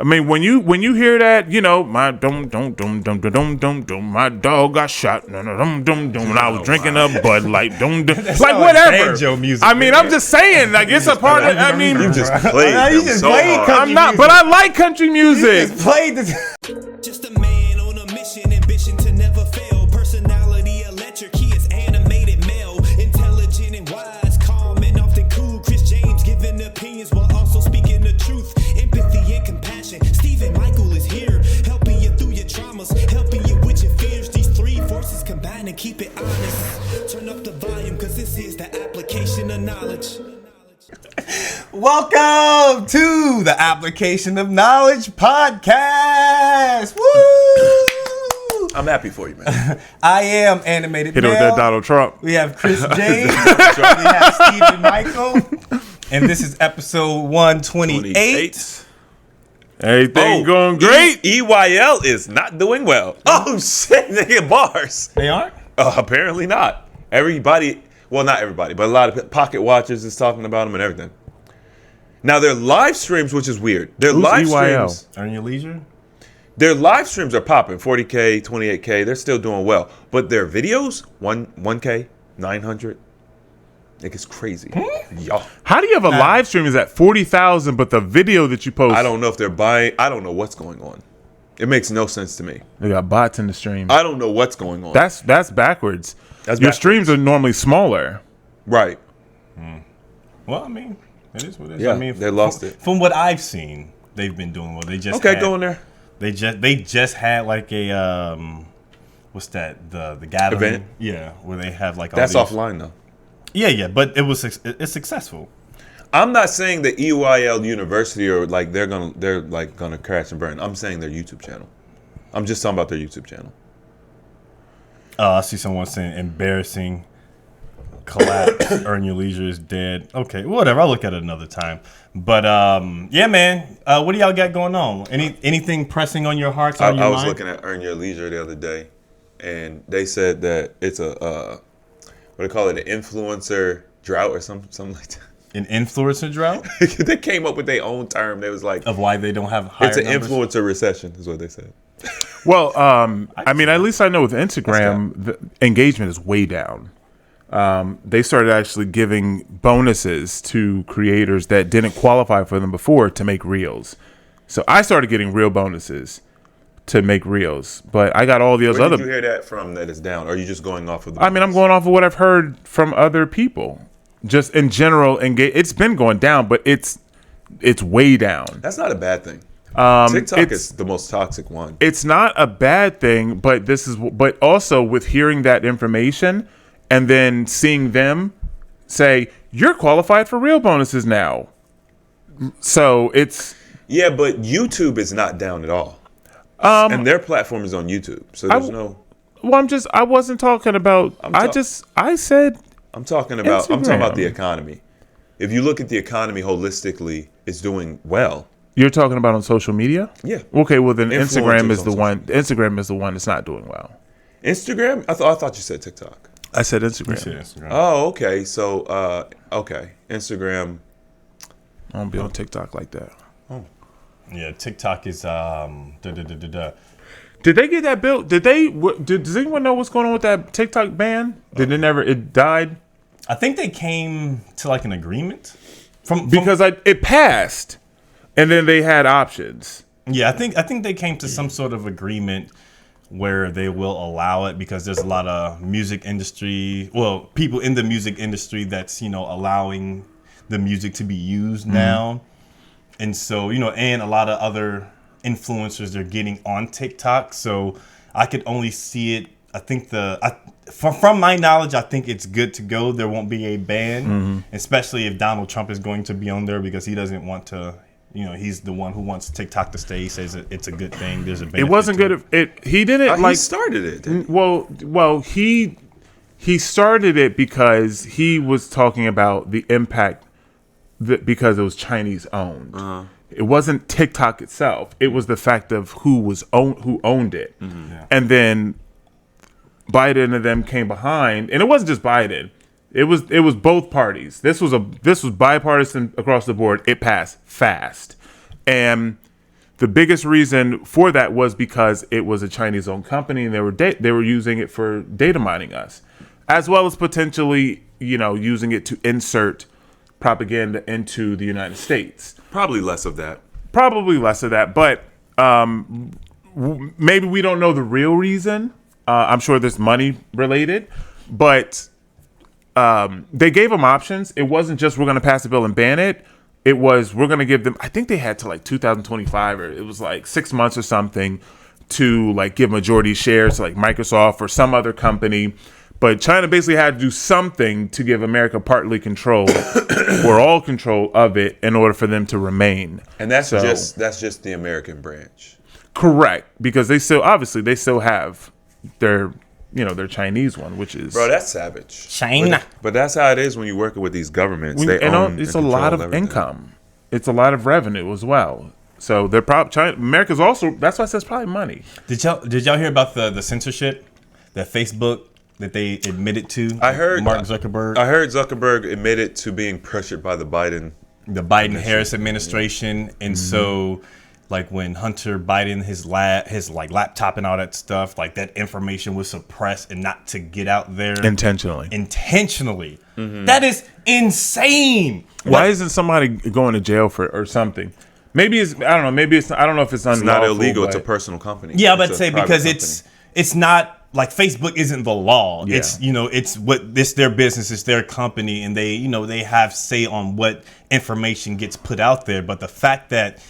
I mean, when you hear that, you know, my my dog got shot, and I was drinking a Bud Light, like whatever. Banjo music. I mean, I'm just saying, like it's a part of. I mean, You just played. I'm not, but I like country music. Just played this. Just a man on a mission, ambition to never fail. Personality electric, he is animated male. Intelligent and wise, calm and often cool. Chris James giving opinions while also speaking the truth. Empathy and compassion. Stephen Michael is here, helping you through your traumas, helping you with your fears. These three forces combine and keep it honest. Turn up the volume, cause this is the application of knowledge. Welcome to the Application of Knowledge podcast. Woo! I'm happy for you, man. I am animated Hit it with male. that Donald Trump. We have Chris James. We have Stephen Michael. And this is episode 128. Everything going great. EYL is not doing well. Oh shit, they get bars. They aren't? Apparently not. Everybody, well, not everybody, but a lot of pocket watchers is talking about them and everything. Now their live streams, which is weird. Their Who's live EYL? streams, Earn your leisure? their live streams are popping. 40K, 28K. They're still doing well, but their videos, 1K, 900. It gets crazy. Y'all. How do you have a live stream is at 40,000, but the video that you post, I don't know if they're buying. I don't know what's going on. It makes no sense to me. they got bots in the stream. I don't know what's going on. That's backwards. That's Your backwards. streams are normally smaller. Right. Well, I mean, it is what it is. Yeah, I mean, they lost it. From what I've seen, they've been doing well. They just Okay, had, go in there. They just had like a what's that? The gathering Event? Yeah, where they have like all That's these, offline though. Yeah, but it's successful. I'm not saying that EYL University or like they're gonna crash and burn. I'm saying their YouTube channel. I'm just talking about their YouTube channel. I see someone saying embarrassing collapse. Earn your leisure is dead. Okay, whatever. I'll look at it another time. But yeah, man. What do y'all got going on? Anything pressing on your hearts? On your I was mind? looking at Earn Your Leisure the other day, and they said that it's a what do they call it? An influencer drought or something like that. An influencer drought They came up with their own term. They was like, of why they don't have higher it's an numbers? influencer recession, is what they said. Well, I mean, at least I know with Instagram, the engagement is way down. They started actually giving bonuses to creators that didn't qualify for them before to make reels. So I started getting real bonuses to make reels, but I got all the Where other. did you hear that from? That it's down? Or are you just going off of the? I mean, I'm going off of what I've heard from other people. Just in general, it's been going down, but it's way down. That's not a bad thing. TikTok is the most toxic one. It's not a bad thing, but but also with hearing that information and then seeing them say you're qualified for real bonuses now. So it's Yeah, but YouTube is not down at all. And their platform is on YouTube, so there's no. well, I wasn't talking about. I said I'm talking about the Instagram. economy. If you look at the economy holistically, it's doing well. You're talking about on social media. Yeah. Okay. Well, then Instagram Influencers is the on one. Instagram is the one that's not doing well. Instagram? I thought you said TikTok. I said You Instagram. see Instagram. Oh, okay. So, okay, Instagram. I don't be on TikTok like that. Yeah, TikTok is Did they get that bill? Does anyone know what's going on with that TikTok ban? It died? I think they came to like an agreement Because it passed, and then they had options. Yeah, I think they came to some sort of agreement where they will allow it because there's a lot of music industry, people in the music industry that's, allowing the music to be used now. And so, and a lot of other influencers are getting on TikTok. So I could only see it. I think from my knowledge, I think it's good to go. There won't be a ban, especially if Donald Trump is going to be on there because he doesn't want to. He's the one who wants TikTok to stay. He says it's a good thing. There's a benefit. It wasn't to good. He didn't He started it. didn't he? Well, he started it because he was talking about the impact because it was Chinese owned. It wasn't TikTok itself. It was the fact of who owned it, Yeah. and then Biden and them came behind, and it wasn't just Biden. It was both parties. This was bipartisan across the board. It passed fast, and the biggest reason for that was because it was a Chinese-owned company, and they were using it for data mining us, as well as potentially, using it to insert propaganda into the United States. Probably less of that. But maybe we don't know the real reason. I'm sure there's money related, but they gave them options. It wasn't just we're going to pass the bill and ban it. It was we're going to give them. I think they had to like 2025, or it was like 6 months or something, to like give majority shares to like Microsoft or some other company. But China basically had to do something to give America partly control or all control of it in order for them to remain. And that's just the American branch. Correct, because they still have their Chinese one, which is, bro, that's savage. China. But that's how it is when you're working with these governments. It's a lot of income. It's a lot of revenue as well. So they're probably America's also. That's why it says probably money. Did y'all hear about the censorship that Facebook that they admitted to? I heard Mark Zuckerberg. I heard Zuckerberg admitted to being pressured by the Biden Harris administration, and so. Like when Hunter Biden, his laptop and all that stuff, like that information was suppressed and not to get out there intentionally. Mm-hmm. That is insane. Why isn't somebody going to jail for or something? Maybe it's I don't know. Maybe it's I don't know if it's unlawful. It's not illegal. It's a personal company. Yeah, but say because it's not like Facebook isn't the law. Yeah. It's their business. It's their company, and they have say on what information gets put out there. But the fact that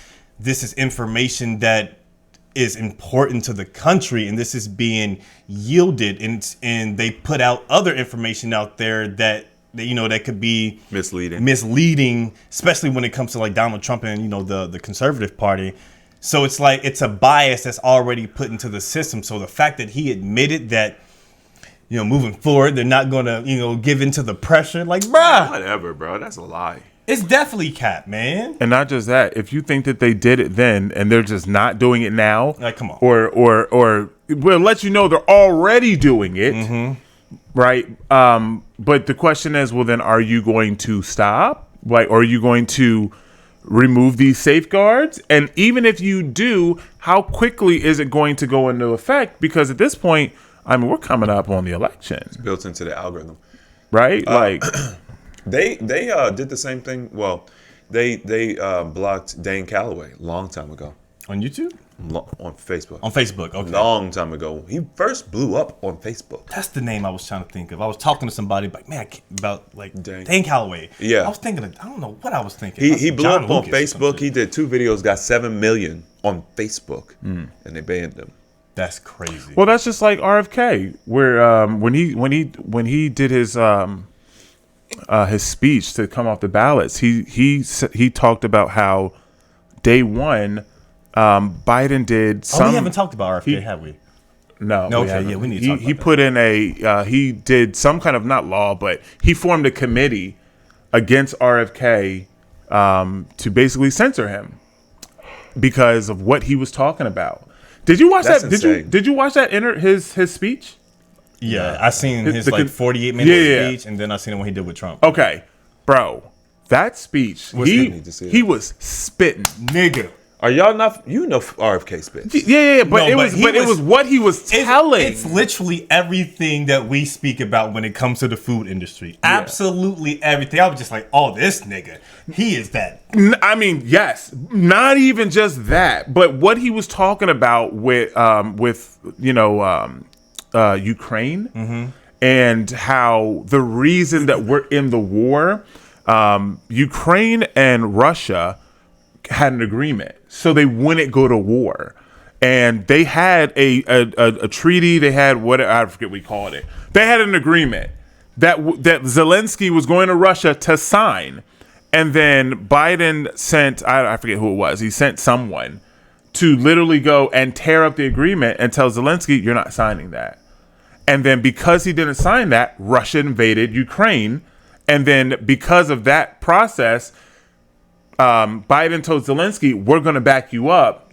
this is information that is important to the country, and this is being yielded, and they put out other information out there that could be misleading, especially when it comes to like Donald Trump and the Conservative Party. So it's like it's a bias that's already put into the system. So the fact that he admitted that, moving forward, they're not going to give into the pressure, like, bruh, whatever, bro, that's a lie. It's definitely cap, man. And not just that, if you think that they did it then and they're just not doing it now, like, come on, or we'll let you know they're already doing it, right? But the question is, well, then are you going to stop? Like, are you going to remove these safeguards? And even if you do, how quickly is it going to go into effect? Because at this point, I mean, we're coming up on the election. It's built into the algorithm, right? Like. They did the same thing. Well, they blocked Dane Calloway a long time ago. On YouTube? On Facebook. On Facebook, okay. Long time ago. He first blew up on Facebook. That's the name I was trying to think of. I was talking to somebody about Dane Calloway. Yeah. I was thinking I don't know what I was thinking. He blew up on Facebook. He did 2 videos, got 7 million on Facebook, and they banned him. That's crazy. Well, that's just like RFK, where when he did his speech to come off the ballots, he talked about how day one Biden did some. We haven't talked about RFK, have we? No. Okay, yeah, we need to talk about he that. put in he did some kind of, not law, but he formed a committee against RFK to basically censor him because of what he was talking about. Did you watch that? Insane. Did you watch that his speech? Yeah, I seen his 48-minute speech, and then I seen it when he did with Trump. Okay, bro, that speech, he was spitting, nigga. Are y'all not? RFK spits. Yeah, but it was what he was telling. It's literally everything that we speak about when it comes to the food industry. Yeah. Absolutely everything. I was just like, oh, this nigga, he is that. I mean, yes, not even just that, but what he was talking about with Ukraine, and how the reason that we're in the war, Ukraine and Russia had an agreement, so they wouldn't go to war, and they had a treaty. They had I forget what we called it. They had an agreement that Zelensky was going to Russia to sign, and then Biden sent I forget who it was. He sent someone to literally go and tear up the agreement and tell Zelensky, you're not signing that. And then because he didn't sign that, Russia invaded Ukraine. And then because of that process, Biden told Zelensky, we're going to back you up.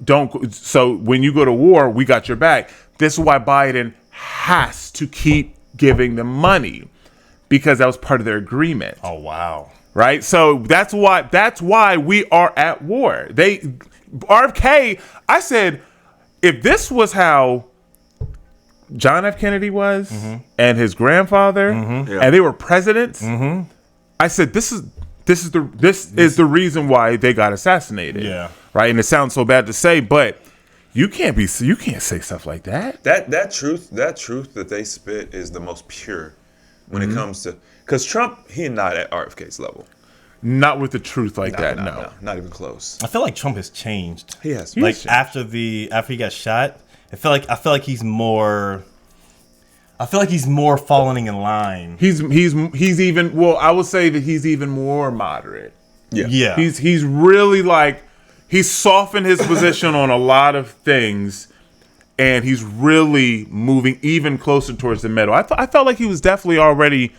So when you go to war, we got your back. This is why Biden has to keep giving them money, because that was part of their agreement. Oh, wow. Right. So that's why we are at war. RFK, I said, if this was how John F. Kennedy was and his grandfather, and they were presidents, I said, this is the reason why they got assassinated. Yeah. Right. And it sounds so bad to say, but you can't say stuff like that. That truth that they spit is the most pure when it comes to, because Trump, he not at RFK's level. Not with the truth like that. No, not even close. I feel like Trump has changed. He has. Like after he got shot, I feel like he's more. I feel like he's more falling in line. He's even, well, I would say that he's even more moderate. Yeah. He's really like, he's softened his position on a lot of things, and he's really moving even closer towards the middle. I felt like he was definitely already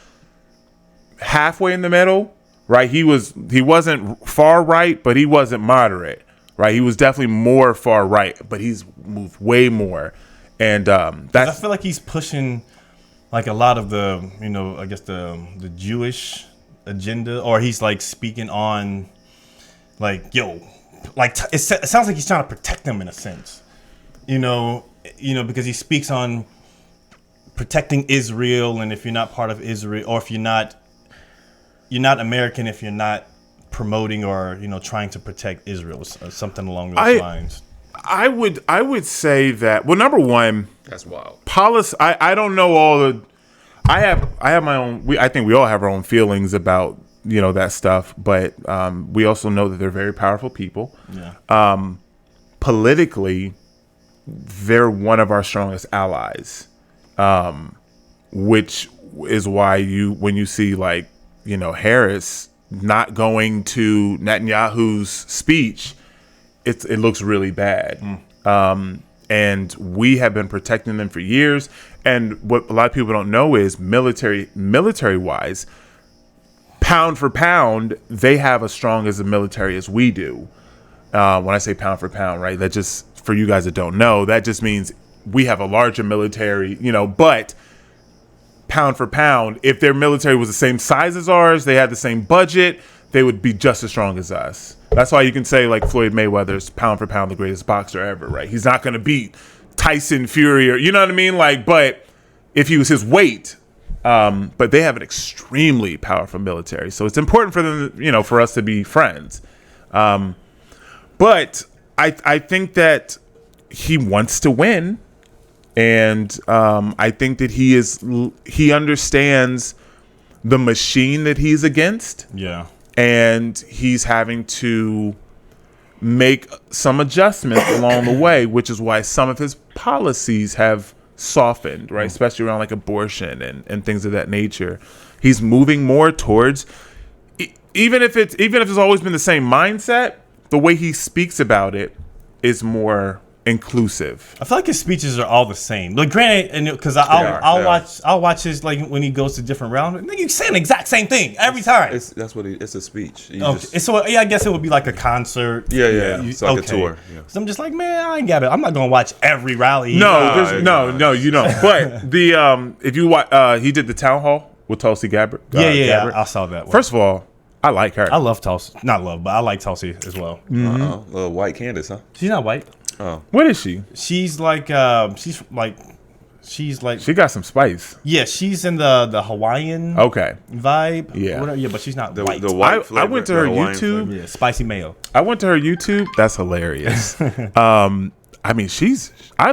halfway in the middle, right? He wasn't far right, but he wasn't moderate, right? He was definitely more far right, but he's moved way more. And I feel like he's pushing like a lot of the, I guess the Jewish agenda, or he's like speaking on like, it sounds like he's trying to protect them in a sense, because he speaks on protecting Israel, and if you're not part of Israel, or if you're not American if you're not promoting or trying to protect Israel, or something along those lines. I would say that, well, number one, That's wild. policy. I don't know all the. I have my own. I think we all have our own feelings about that stuff, but we also know that they're very powerful people. Yeah. Politically, they're one of our strongest allies, which is why when you see like Harris not going to Netanyahu's speech, it looks really bad. And we have been protecting them for years. And what a lot of people don't know is military wise, pound for pound, they have as strong as a military as we do. When I say pound for pound, right, that just, for you guys that don't know, that just means we have a larger military, but pound for pound, if their military was the same size as ours, they had the same budget, they would be just as strong as us. That's why you can say like Floyd Mayweather's pound for pound the greatest boxer ever, right? He's not going to beat Tyson Fury, or you know what I mean? Like, but if he was his weight, but they have an extremely powerful military, so it's important for them, for us to be friends. But I think that he wants to win, and I think that he understands the machine that he's against. Yeah. And he's having to make some adjustments along the way, which is why some of his policies have softened, right? Especially around like abortion and things of that nature. He's moving more towards, even if it's always been the same mindset, the way he speaks about it is more inclusive. I feel like his speeches are all the same. Like, granted, and because I'll watch his, like, when he goes to different rounds. You say the exact same thing every time. It's a speech. I guess it would be like a concert. Yeah. It's like a tour. Yeah. So I'm just like, man, I'm not gonna watch every rally. No, you don't. But the if you watch, he did the town hall with Tulsi Gabbard. Yeah, I saw that one. First of all, I like her. I love Tulsi. Not love, but I like Tulsi as well. Little white Candace, huh? She's not white. Oh, what is she? She's like she got some spice. Yeah, she's in the Hawaiian vibe. Yeah, but she's not white. The white flavor, I went to her YouTube. Flavor. Yeah, spicy mayo. I went to her YouTube. That's hilarious. I mean, I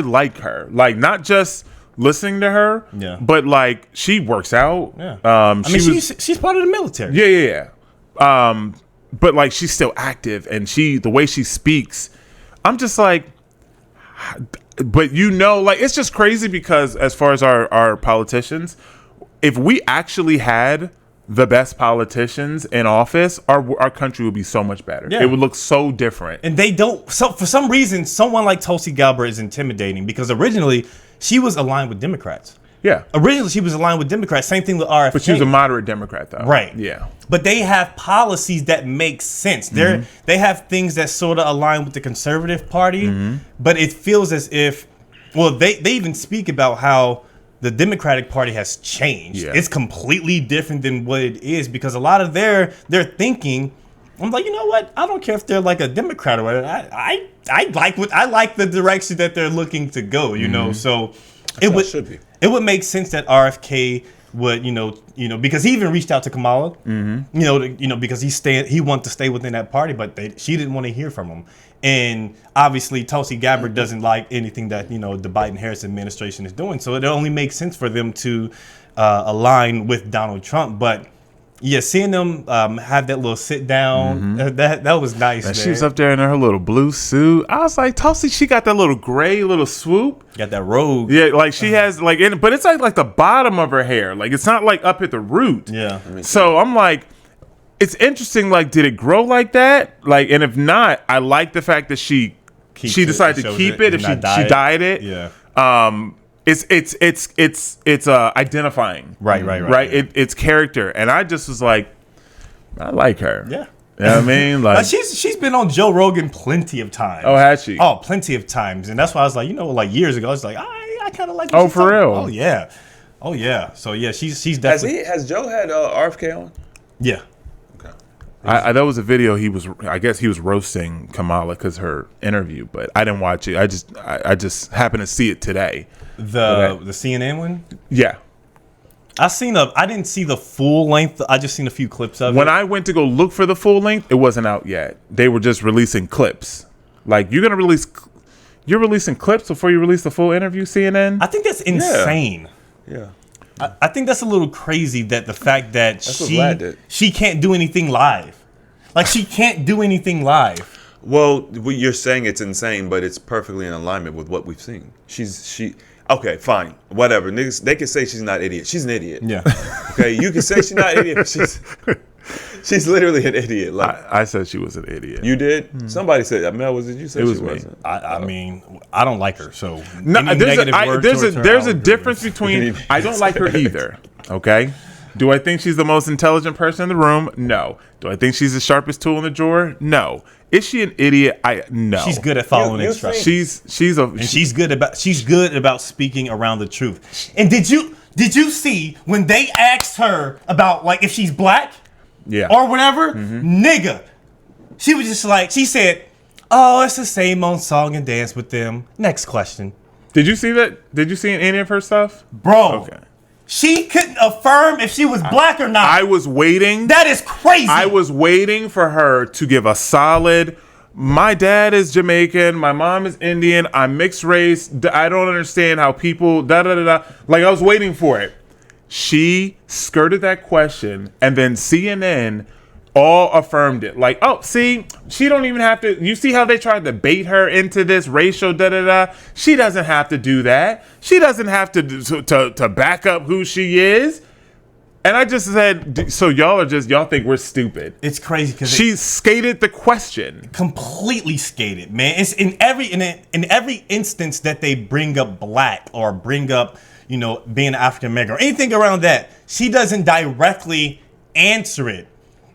like her. Like, not just listening to her, but like she works out. Yeah. She's part of the military. Yeah. But like she's still active, and the way she speaks, I'm just like, but like, it's just crazy because as far as our politicians, if we actually had the best politicians in office, our country would be so much better. Yeah. It would look so different. And they don't. So for some reason, someone like Tulsi Gabbard is intimidating because originally she was aligned with Democrats. Yeah. Originally, she was aligned with Democrats. Same thing with RFK. But she was a moderate Democrat, though. Right. Yeah. But they have policies that make sense. They have things that sort of align with the conservative party, but it feels as if, well, they even speak about how the Democratic Party has changed. Yeah. It's completely different than what it is because a lot of their thinking I'm like, you know what? I don't care if they're like a Democrat or whatever. I like the direction that they're looking to go. You know, so should be. It would make sense that RFK would, because he even reached out to Kamala, because he wanted to stay within that party, but she didn't want to hear from him. And obviously, Tulsi Gabbard doesn't like anything that, the Biden-Harris administration is doing. So it only makes sense for them to align with Donald Trump. But yeah, seeing them have that little sit down, that was nice, man. She was up there in her little blue suit. I was like, Tulsi, she got that little gray little swoop. Got that robe. Yeah, like she has but it's like the bottom of her hair. Like it's not like up at the root. Yeah. So I'm like, it's interesting. Like, did it grow like that? Like, and if not, I like the fact that she decided to keep it if she dyed it. Yeah. It's identifying. Right. Yeah. It's character, and I just was like, I like her. Yeah. You know what I mean? Like she's been on Joe Rogan plenty of times. Oh, has she? Oh, plenty of times, and that's why I was like, like years ago, I was like, I kind of like. Oh, for real? Oh yeah. So yeah, she's definitely. Has Joe had RFK on? Yeah. That was a video I guess he was roasting Kamala because her interview, but I didn't watch it. I just happened to see it today. The CNN one? Yeah. I didn't see the full length. I just seen a few clips of it. When I went to go look for the full length, it wasn't out yet. They were just releasing clips. Like, you're releasing clips before you release the full interview, CNN? I think that's insane. Yeah. I think that's a little crazy that the fact that she can't do anything live. Like, she can't do anything live. Well, you're saying it's insane, but it's perfectly in alignment with what we've seen. Okay, fine, whatever. Niggas, they can say she's not an idiot. She's an idiot. Yeah. Okay, you can say she's not an idiot, but she's literally an idiot. Like, I said she was an idiot. You did? Somebody said, Mel, was it you? Said it was she me. wasn't. I mean, I don't like her. So there's a difference between. I don't like her either. Okay. Do I think she's the most intelligent person in the room? No. Do I think she's the sharpest tool in the drawer? No. Is she an idiot? No. She's good at following instructions. She's good about speaking around the truth. And did you see when they asked her about like if she's black? Yeah. Or whatever? Nigga. She was just like, she said, "Oh, it's the same old song and dance with them." Next question. Did you see that? Did you see any of her stuff? Bro. Okay. She couldn't affirm if she was black or not. I was waiting. That is crazy. I was waiting for her to give a solid, my dad is Jamaican, my mom is Indian, I'm mixed race, I don't understand how people, da-da-da-da. Like, I was waiting for it. She skirted that question, and then CNN all affirmed it. Like, oh, see, she don't even have to. You see how they tried to bait her into this racial da-da-da? She doesn't have to do that. She doesn't have to back up who she is. And I just said, so y'all think we're stupid. It's crazy because she skated the question. Completely skated, man. It's in every instance that they bring up black or bring up, being African American or anything around that, she doesn't directly answer it.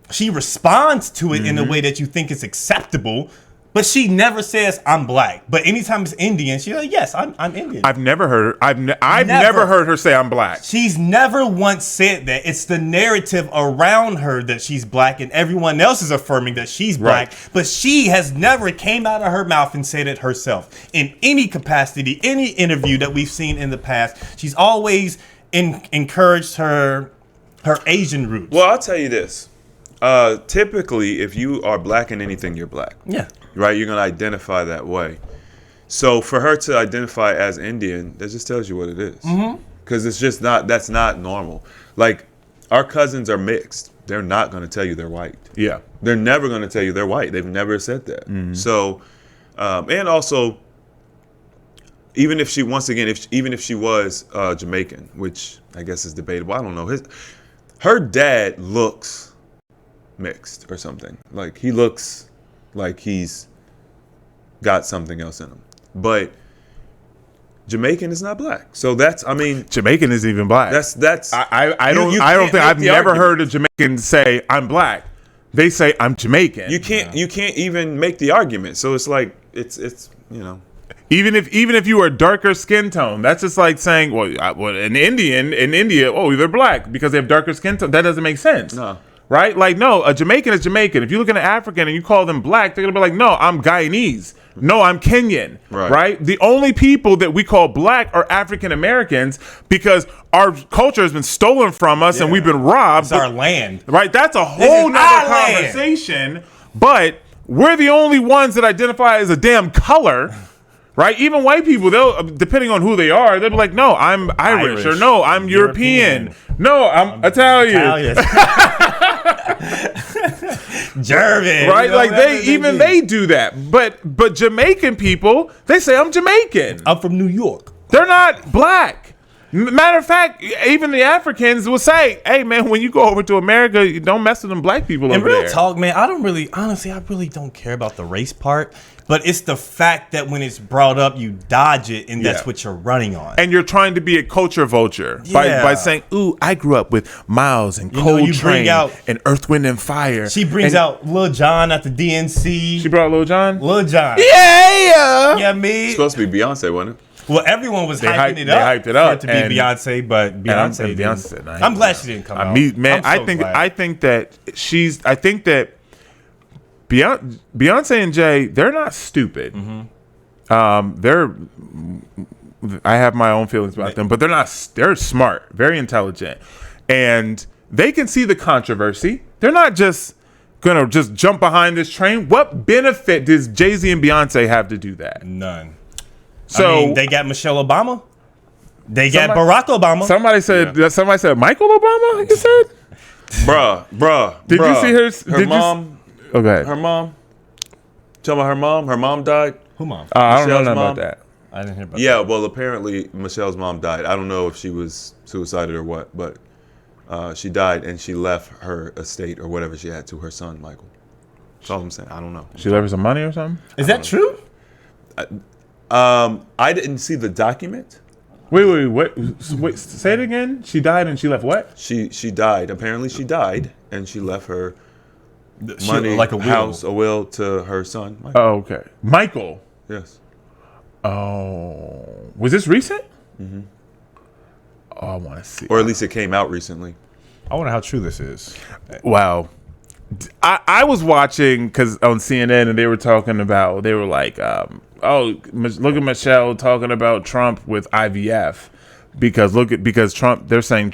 She responds to it in a way that you think is acceptable, but she never says I'm black. But anytime it's Indian, she's like, "Yes, I'm Indian." I've never heard. I've never heard her say I'm black. She's never once said that. It's the narrative around her that she's black, and everyone else is affirming that she's black. Right. But she has never came out of her mouth and said it herself in any capacity, any interview that we've seen in the past. She's always encouraged her Asian roots. Well, I'll tell you this. Typically, if you are black in anything, you're black. Yeah. Right? You're going to identify that way. So for her to identify as Indian, that just tells you what it is. Because it's just that's not normal. Like, our cousins are mixed. They're not going to tell you they're white. Yeah. They're never going to tell you they're white. They've never said that. So, and also, even if she was Jamaican, which I guess is debatable. I don't know. Her dad looks mixed or something. Like, he looks like he's got something else in him. But Jamaican is not black. So Jamaican isn't even black. I've never heard a Jamaican say I'm black. They say I'm Jamaican. You can't even make the argument. So it's like it's Even if you are darker skin tone, that's just like saying, an Indian in India, they're black because they have darker skin tone. That doesn't make sense. No. right? Like, no, a Jamaican is Jamaican. If you look at an African and you call them black, they're gonna be like, no, I'm Guyanese. No, I'm Kenyan, right? The only people that we call black are African Americans because our culture has been stolen from us and we've been robbed. It's our land. Right? That's a whole nother conversation. But we're the only ones that identify as a damn color. Right? Even white people, they'll, depending on who they are, they'll be like, no, I'm Irish. Or no, I'm European. No, I'm Italian. German. Right? Like they do that. But Jamaican people, they say I'm Jamaican. I'm from New York. They're not black. Matter of fact, even the Africans will say, hey man, when you go over to America, you don't mess with them black people over there. And real talk, man, I really don't care about the race part. But it's the fact that when it's brought up, you dodge it, and that's what you're running on. And you're trying to be a culture vulture by saying, ooh, I grew up with Miles and Coltrane and Earth, Wind, and Fire. She brings out Lil Jon at the DNC. She brought Lil Jon? Lil Jon. Yeah. Yeah, me. It's supposed to be Beyonce, wasn't it? Well, everyone was hyping it up. They hyped it up for it to be Beyonce, but Beyonce didn't. I'm glad she didn't come out. I think that Beyonce and Jay, they're not stupid. I have my own feelings about them, but they're smart, very intelligent, and they can see the controversy. They're not just gonna just jump behind this train. What benefit does Jay-Z and Beyonce have to do that? None. So I mean, they got Michelle Obama. They got Barack Obama. Somebody said Michael Obama. You said, bruh. Did you see her mom? Okay. Her mom. Tell me her mom. Her mom died. Who mom? I don't know nothing about that. I didn't hear about that. Yeah, well, apparently Michelle's mom died. I don't know if she was suicided or what, but she died and she left her estate or whatever she had to her son, Michael. That's all I'm saying. I don't know. She left her some money or something? Is that true? I didn't see the document. Wait, say it again. She died and she left what? She died. Apparently she died and she left her money, like a will. house, a will to her son, Michael. Oh, okay. Michael. Yes. Oh. Was this recent? Mm-hmm. Oh, I want to see. Or at least it came out recently. I wonder how true this is. Wow. I was watching because on CNN and they were like, look at Michelle talking about Trump with IVF because Trump, they're saying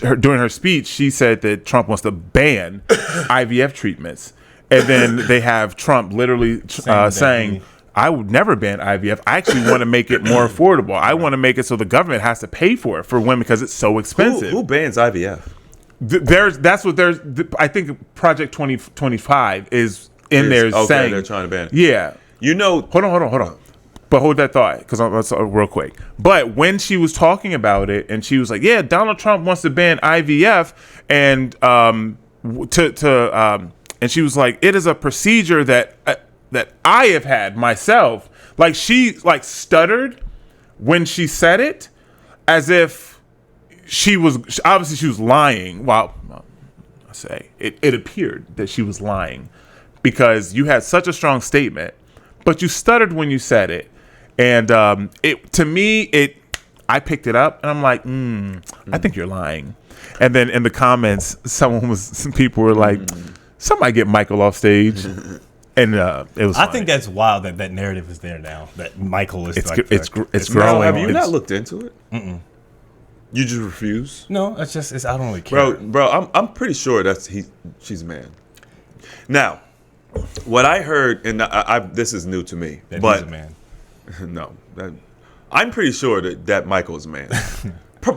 during her speech, she said that Trump wants to ban IVF treatments. And then they have Trump literally saying, I would never ban IVF. I actually want to make it more affordable. I want to make it so the government has to pay for it for women because it's so expensive. Who bans IVF? I think Project 2025 is in there saying they're trying to ban it. Yeah. You know, hold on. But hold that thought, because real quick. But when she was talking about it, and she was like, "Yeah, Donald Trump wants to ban IVF," and and she was like, "It is a procedure that I have had myself." Like she stuttered when she said it, as if she was lying. Well, I say it appeared that she was lying because you had such a strong statement, but you stuttered when you said it. And I picked it up and I'm like, I think you're lying. And then in the comments, some people were like, somebody get Michael off stage. And it was. I think that's wild that narrative is there now. That Michael is. It's growing. Have you not looked into it? Mm-mm. You just refuse? No, I don't really care. Bro, I'm pretty sure she's a man. Now, what I heard, and this is new to me, but he's a man. No, I'm pretty sure that Michael is a man.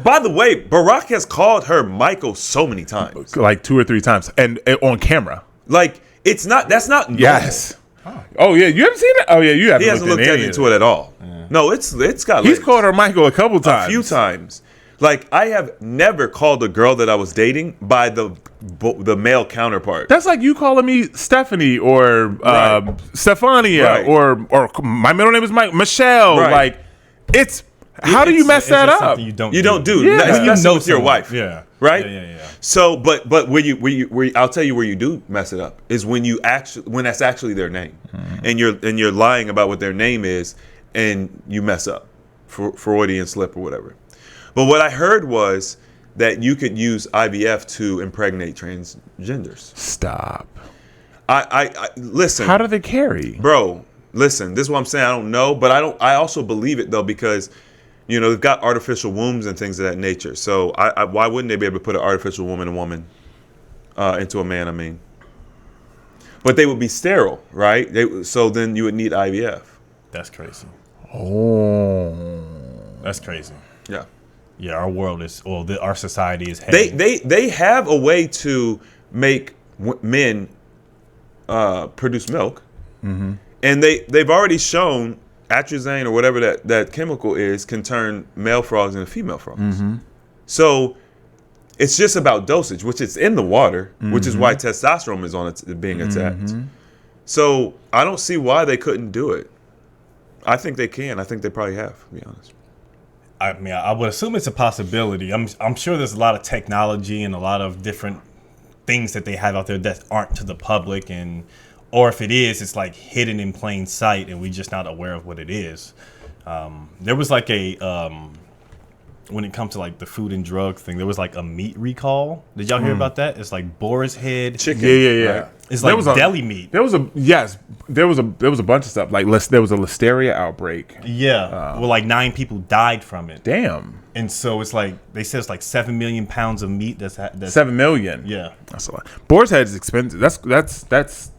By the way, Barack has called her Michael so many times, like 2 or 3 times, and on camera. Like that's not normal. Yes. Oh yeah, you haven't seen it? Oh yeah, you haven't. He hasn't looked into it at all. Yeah. No, it's got. He's called her Michael a couple times, a few times. Like I have never called a girl that I was dating by the male counterpart. That's like you calling me Stephanie or Stefania or my middle name is Michelle. Right. Like it's how do you mess that up? You don't do. Yeah. Especially with your wife. Yeah. Right. Yeah. So, but where you I'll tell you where you do mess it up is when that's actually their name, and you're lying about what their name is, and you mess up, Freudian slip or whatever. But what I heard was that you could use IVF to impregnate transgenders. Stop. I listen. How do they carry? Bro, listen, this is what I'm saying. I don't know, but I also believe it though, because they've got artificial wombs and things of that nature. So why wouldn't they be able to put an artificial womb in a woman into a man? I mean, but they would be sterile, right? So then you would need IVF. That's crazy. Oh, That's crazy. Yeah. Yeah, our world is, our society is heading. They have a way to make men produce milk, and they've already shown atrazine or whatever that chemical is can turn male frogs into female frogs. So it's just about dosage, which is in the water, which is why testosterone is on it being attacked. So I don't see why they couldn't do it. I think they can. I think they probably have, to be honest. I mean, I would assume it's a possibility. I'm sure there's a lot of technology and a lot of different things that they have out there that aren't to the public, or if it is, it's like hidden in plain sight and we're just not aware of what it is. There was like when it comes to like the food and drug thing, there was like a meat recall. Did y'all hear about that? It's like boar's head Chicken. Yeah. Right? It's like deli meat. There was a bunch of stuff. Like there was a listeria outbreak. Yeah. Well, like 9 people died from it. Damn. And so it's like, they said it's like 7 million pounds of meat that's 7 million. Yeah. That's a lot. Boar's head is expensive. That's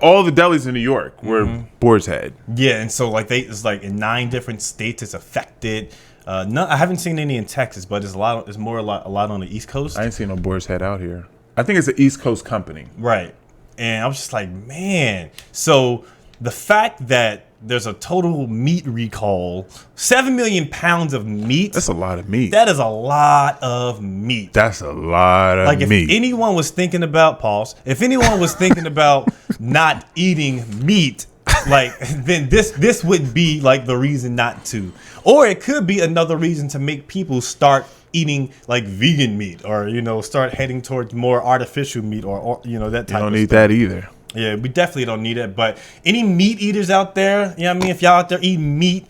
all the delis in New York were boar's head. Yeah, and so like it's like in 9 different states it's affected. I haven't seen any in Texas, but it's a lot on the East Coast. I ain't seen no boar's head out here. I think it's an East Coast company. Right. And I was just like, man. So the fact that there's a total meat recall, 7 million pounds of meat. That's a lot of meat. That is a lot of meat. That's a lot of like if meat. anyone was thinking about if anyone was thinking about not eating meat, like then this would be like the reason not to. Or it could be another reason to make people start eating like vegan meat, or start heading towards more artificial meat, or that type of stuff. You don't need that either. Yeah, we definitely don't need it. But any meat eaters out there, if y'all out there eating meat,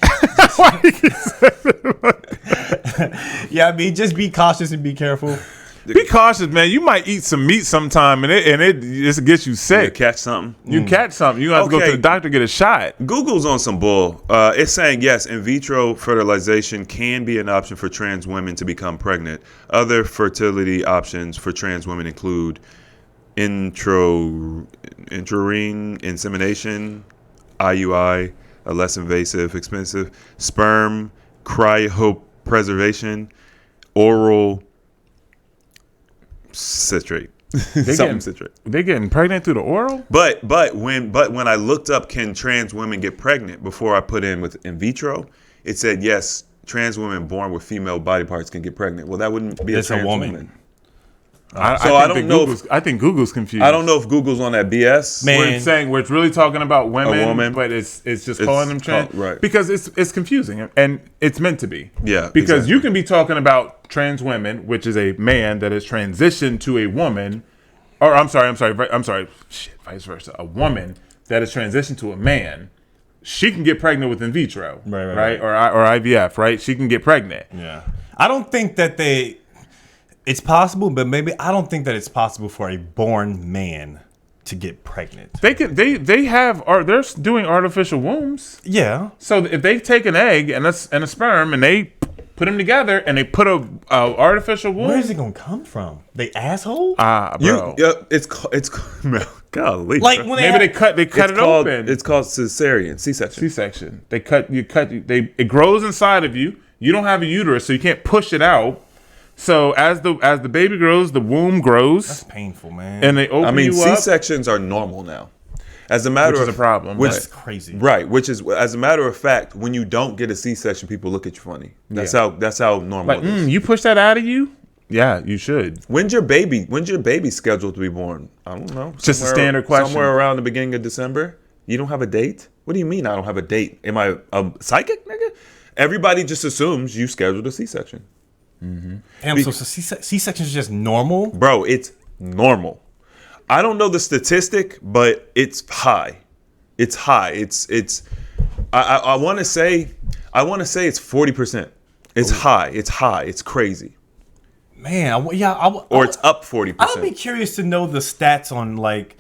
just be cautious and be careful. Be cautious, man. You might eat some meat sometime, and it just gets you sick. Catch something. You catch something. You have to go to the doctor, get a shot. Google's on some bull. It's saying, yes, in vitro fertilization can be an option for trans women to become pregnant. Other fertility options for trans women include intrauterine insemination, IUI, a less invasive, expensive, sperm cryopreservation, oral citrate. Citrate. They getting pregnant through the oral? But when I looked up, can trans women get pregnant, before I put in vitro, it said yes, trans women born with female body parts can get pregnant. Well, that wouldn't be a trans woman. I don't know. I think Google's confused. I don't know if Google's on that BS. Man, where it's really talking about women, but it's just calling them trans, right? Because it's confusing, and it's meant to be. Yeah, because exactly. you can be talking about trans women, which is a man that has transitioned to a woman, or I'm sorry, vice versa. A woman that has transitioned to a man, she can get pregnant with in vitro, right? Or IVF, right? She can get pregnant. Yeah, I don't think that it's possible, but maybe I don't think that it's possible for a born man to get pregnant. They're doing artificial wombs. Yeah. So if they take an egg and a sperm and they put them together and they put a artificial womb, where is it gonna come from? They asshole? Bro. It's golly. Like when they cut it open. It's called cesarean, C-section. C-section. It grows inside of you. You don't have a uterus, so you can't push it out. So as the baby grows, the womb grows. That's painful, man. And they open you up. C-sections are normal now. As a matter which is a problem. Which is crazy. Right. Which is, as a matter of fact, when you don't get a C-section, people look at you funny. That's how normal it is. You push that out of you? Yeah, you should. When's your baby scheduled to be born? I don't know. Just a standard question. Somewhere around the beginning of December. You don't have a date? What do you mean I don't have a date? Am I a psychic, nigga? Everybody just assumes you scheduled a C-section. Mm-hmm. Damn, so C-section is just normal? Bro, it's normal. I don't know the statistic, but it's high. It's high. I want to say it's 40%. It's high. It's high. It's crazy. Man, or it's up 40%. I would be curious to know the stats on like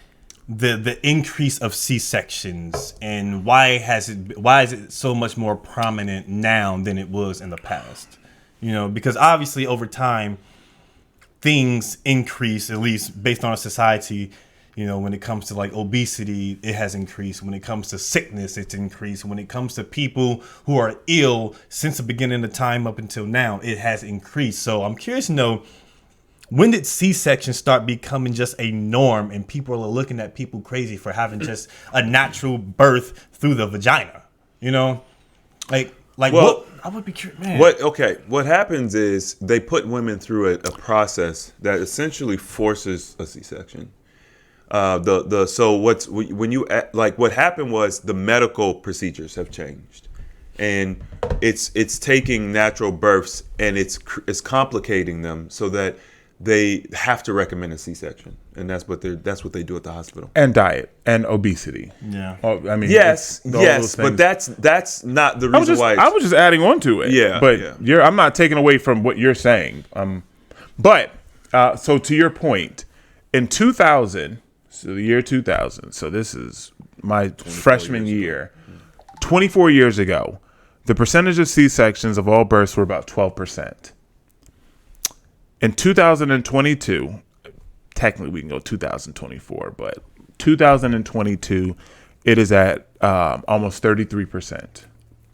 the increase of C-sections and why is it so much more prominent now than it was in the past? You know, because obviously over time things increase, at least based on our society. You know, when it comes to like obesity, it has increased. When it comes to sickness, it's increased. When it comes to people who are ill since the beginning of time up until now, it has increased. So I'm curious to know, when did C-section start becoming just a norm and people are looking at people crazy for having just a natural birth through the vagina? You know, well, what I would be curious, man. What happens is they put women through a process that essentially forces a C-section. What happened was the medical procedures have changed, and it's taking natural births and it's complicating them so that they have to recommend a C-section, and that's what they do at the hospital. And diet and obesity. Yeah. I mean, yes, but that's not the reason why. I was just adding on to it. Yeah, but yeah. I'm not taking away from what you're saying. So to your point, in 2000. So the year 2000. So this is my freshman year. 24 years ago, the percentage of C-sections of all births were about 12%. In 2022, technically we can go 2024, but 2022, it is at almost 33%.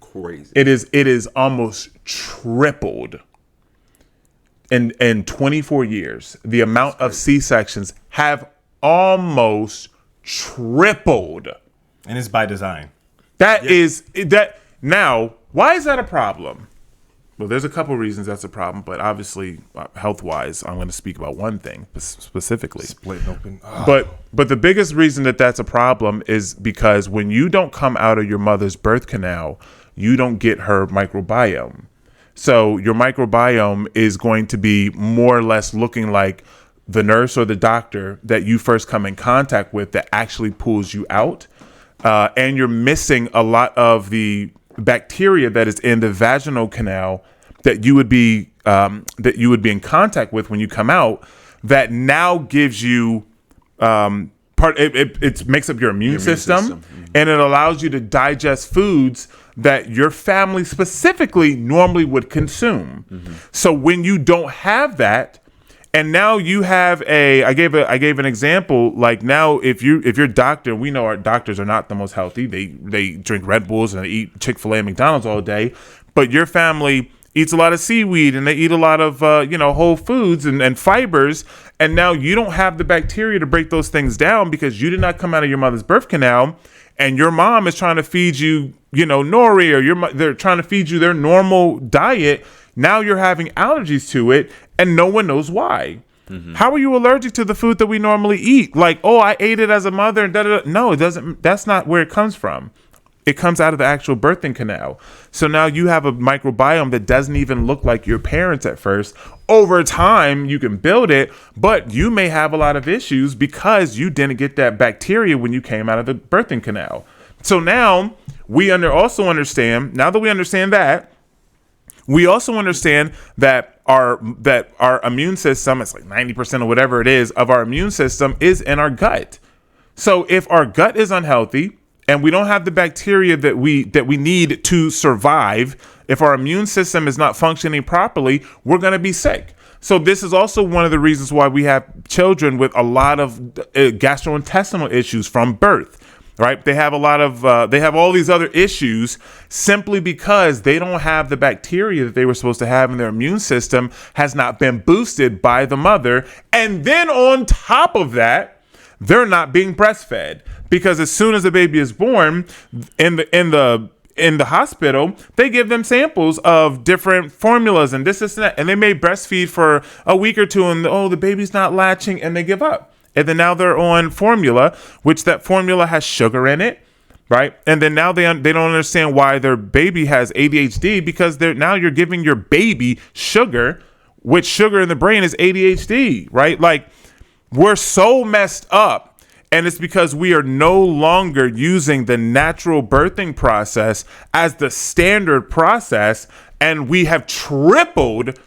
Crazy. It is almost tripled in 24 years. The amount of C-sections have almost tripled. And it's by design. Now, why is that a problem? Well, there's a couple reasons that's a problem, but obviously health-wise, I'm going to speak about one thing specifically. Split open. But the biggest reason that that's a problem is because when you don't come out of your mother's birth canal, you don't get her microbiome. So your microbiome is going to be more or less looking like the nurse or the doctor that you first come in contact with that actually pulls you out. And you're missing a lot of the bacteria that is in the vaginal canal that you would be in contact with when you come out, that now gives you it makes up your immune system. Mm-hmm. And it allows you to digest foods that your family specifically normally would consume. Mm-hmm. So when you don't have that, and now you have I gave an example, like now if your doctor, we know our doctors are not the most healthy. They drink Red Bulls and they eat Chick-fil-A and McDonald's all day, but your family eats a lot of seaweed and they eat a lot of whole foods and fibers, and now you don't have the bacteria to break those things down because you did not come out of your mother's birth canal, and your mom is trying to feed you, nori, or they're trying to feed you their normal diet. Now you're having allergies to it, and no one knows why. Mm-hmm. How are you allergic to the food that we normally eat? Like, I ate it as a mother, and da-da-da. No, it doesn't. That's not where it comes from. It comes out of the actual birthing canal. So now you have a microbiome that doesn't even look like your parents at first. Over time, you can build it, but you may have a lot of issues because you didn't get that bacteria when you came out of the birthing canal. So now we also understand, now that we understand that, we also understand that our immune system, it's like 90% or whatever it is of our immune system, is in our gut. So if our gut is unhealthy and we don't have the bacteria that we need to survive, if our immune system is not functioning properly, we're going to be sick. So this is also one of the reasons why we have children with a lot of gastrointestinal issues from birth. Right? They have they have all these other issues simply because they don't have the bacteria that they were supposed to have in their immune system has not been boosted by the mother. And then on top of that, they're not being breastfed because as soon as the baby is born in the hospital, they give them samples of different formulas and this and that, and they may breastfeed for a week or two and the baby's not latching and they give up. And then now they're on formula, which that formula has sugar in it, right? And then now they don't understand why their baby has ADHD because now you're giving your baby sugar, which sugar in the brain is ADHD, right? Like we're so messed up, and it's because we are no longer using the natural birthing process as the standard process, and we have tripled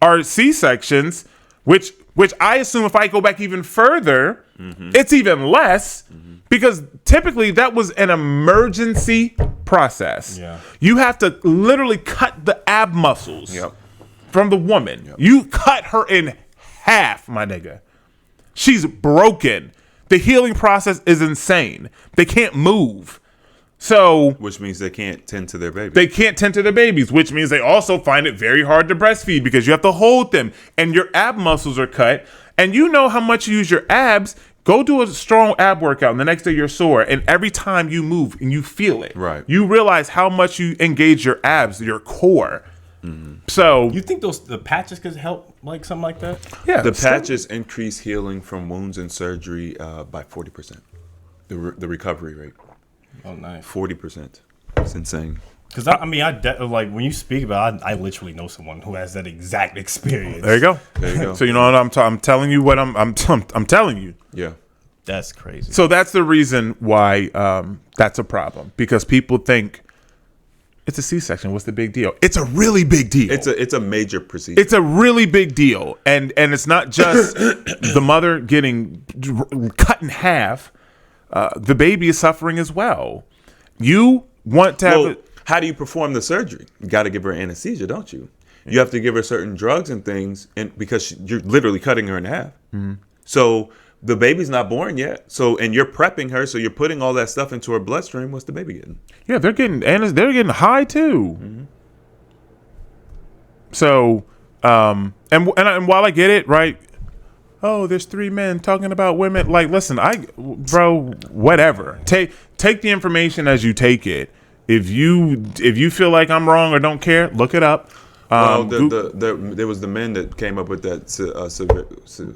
are C-sections, which I assume if I go back even further, it's even less because typically that was an emergency process. Yeah. You have to literally cut the ab muscles Yep. from the woman. Yep. You cut her in half, my nigga. She's broken. The healing process is insane. They can't move. So Which means they can't tend to their baby. they can't tend to their babies, which means they also find it very hard to breastfeed because you have to hold them and your ab muscles are cut. And you know how much you use your abs. Go do a strong ab workout and the next day you're sore. And every time you move and you feel it, Right. you realize how much you engage your abs, your core. So You think the patches could help, like something like that? yeah, The patches increase healing from wounds and surgery by 40%. The recovery rate, Oh, nice. 40%. It's insane. Because like when you speak about it, I literally know someone who has that exact experience. There you go. There you go. So you know what I'm telling you what I'm telling you. Yeah. That's crazy. So that's the reason why that's a problem because people think it's a C-section. What's the big deal? It's a really big deal. It's a major procedure. It's a really big deal, and it's not just the mother getting cut in half. The baby is suffering as well. You want to have Well, how do you perform the surgery? You got to give her anesthesia, don't you? You have to give her certain drugs and things, and because you're literally cutting her in half. So the baby's not born yet. So and you're prepping her, so you're putting all that stuff into her bloodstream. What's the baby getting? yeah, they're getting high too. So and while I get it, right? Oh, there's 3 men talking about women. Like, listen, bro, whatever. Take the information as you take it. If you feel like I'm wrong or don't care, look it up. Well, there was the men that came up with that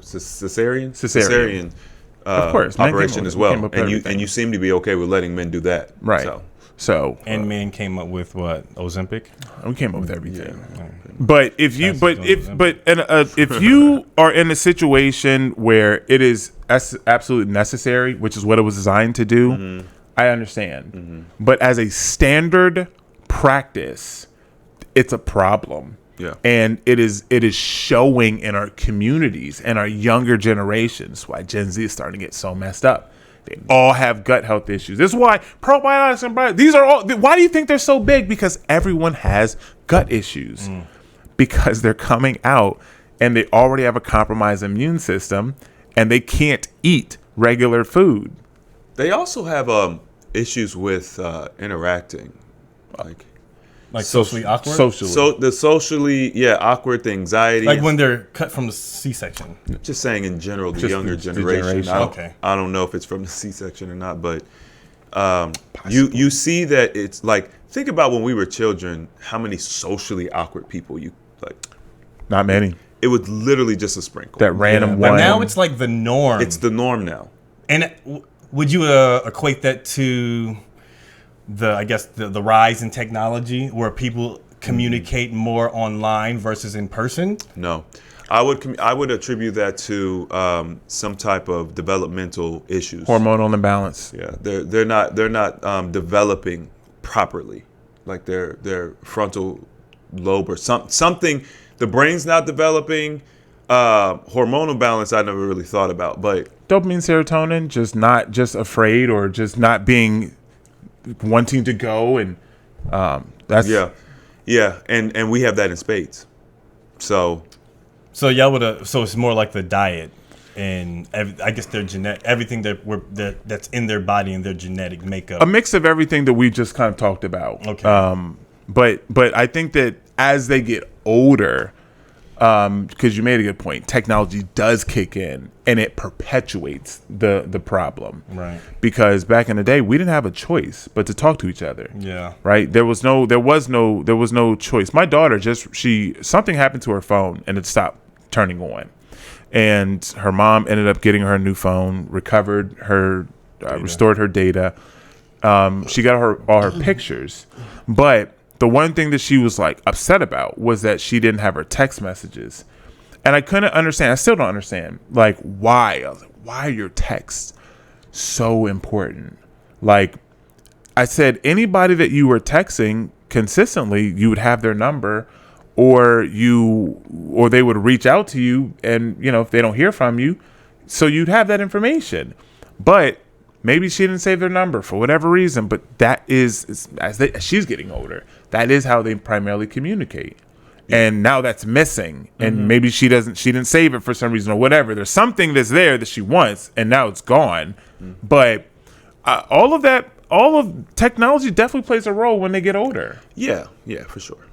cesarean Of course, men operation came as up well, with and everything. you seem to be okay with letting men do that, Right. So and man came up with what? Ozempic? we came up with everything. Yeah. But if you, if you are in a situation where it is absolutely necessary, which is what it was designed to do, I understand. But as a standard practice, it's a problem. Yeah. And it is showing in our communities and our younger generations. Why Gen Z is starting to get so messed up. They all have gut health issues. This is why probiotics and probiotics, these are all. Why do you think they're so big? Because everyone has gut issues. Because they're coming out and they already have a compromised immune system and they can't eat regular food. They also have issues with interacting, Like socially awkward? Socially. so the socially awkward, the anxiety, Like when they're cut from the C-section. just saying in general, the Just younger the generation. generation. Okay. I don't know if it's from the C-section or not, but you see that it's like, think about when we were children, how many socially awkward people you like. Not many. It was literally just a sprinkle. That random But one. now it's like the norm. It's the norm now. And would you equate that to the rise in technology where people communicate more online versus in person? No, I would attribute that to some type of developmental issues. hormonal imbalance. Yeah, they're not developing properly, like their frontal lobe or something. The brain's not developing. Hormonal balance I never really thought about, but Dopamine, serotonin, just afraid or just not being wanting to go, and that's yeah, and we have that in spades. So y'all would so it's more like the diet and I guess their everything that's in their body and their genetic makeup. a mix of everything that we just kind of talked about. Okay. But I think that as they get older, because you made a good point, technology does kick in and it perpetuates the problem. Right. Because back in the day, we didn't have a choice but to talk to each other. Yeah. Right. There was no choice. My daughter something happened to her phone and it stopped turning on, and her mom ended up getting her a new phone, recovered her, restored her data. She got all her pictures, but the one thing that she was like upset about was that she didn't have her text messages. And I couldn't understand. I still don't understand. Like, why? I was like, why are your texts so important? Like, I said, anybody that you were texting consistently, you would have their number, or they would reach out to you, and if they don't hear from you, so you'd have that information. But maybe she didn't save their number for whatever reason. But that is as she's getting older, that is how they primarily communicate. And now that's missing, and maybe she didn't save it for some reason or whatever. There's something that's there that she wants, and now it's gone. But all of technology definitely plays a role when they get older. Yeah, for sure.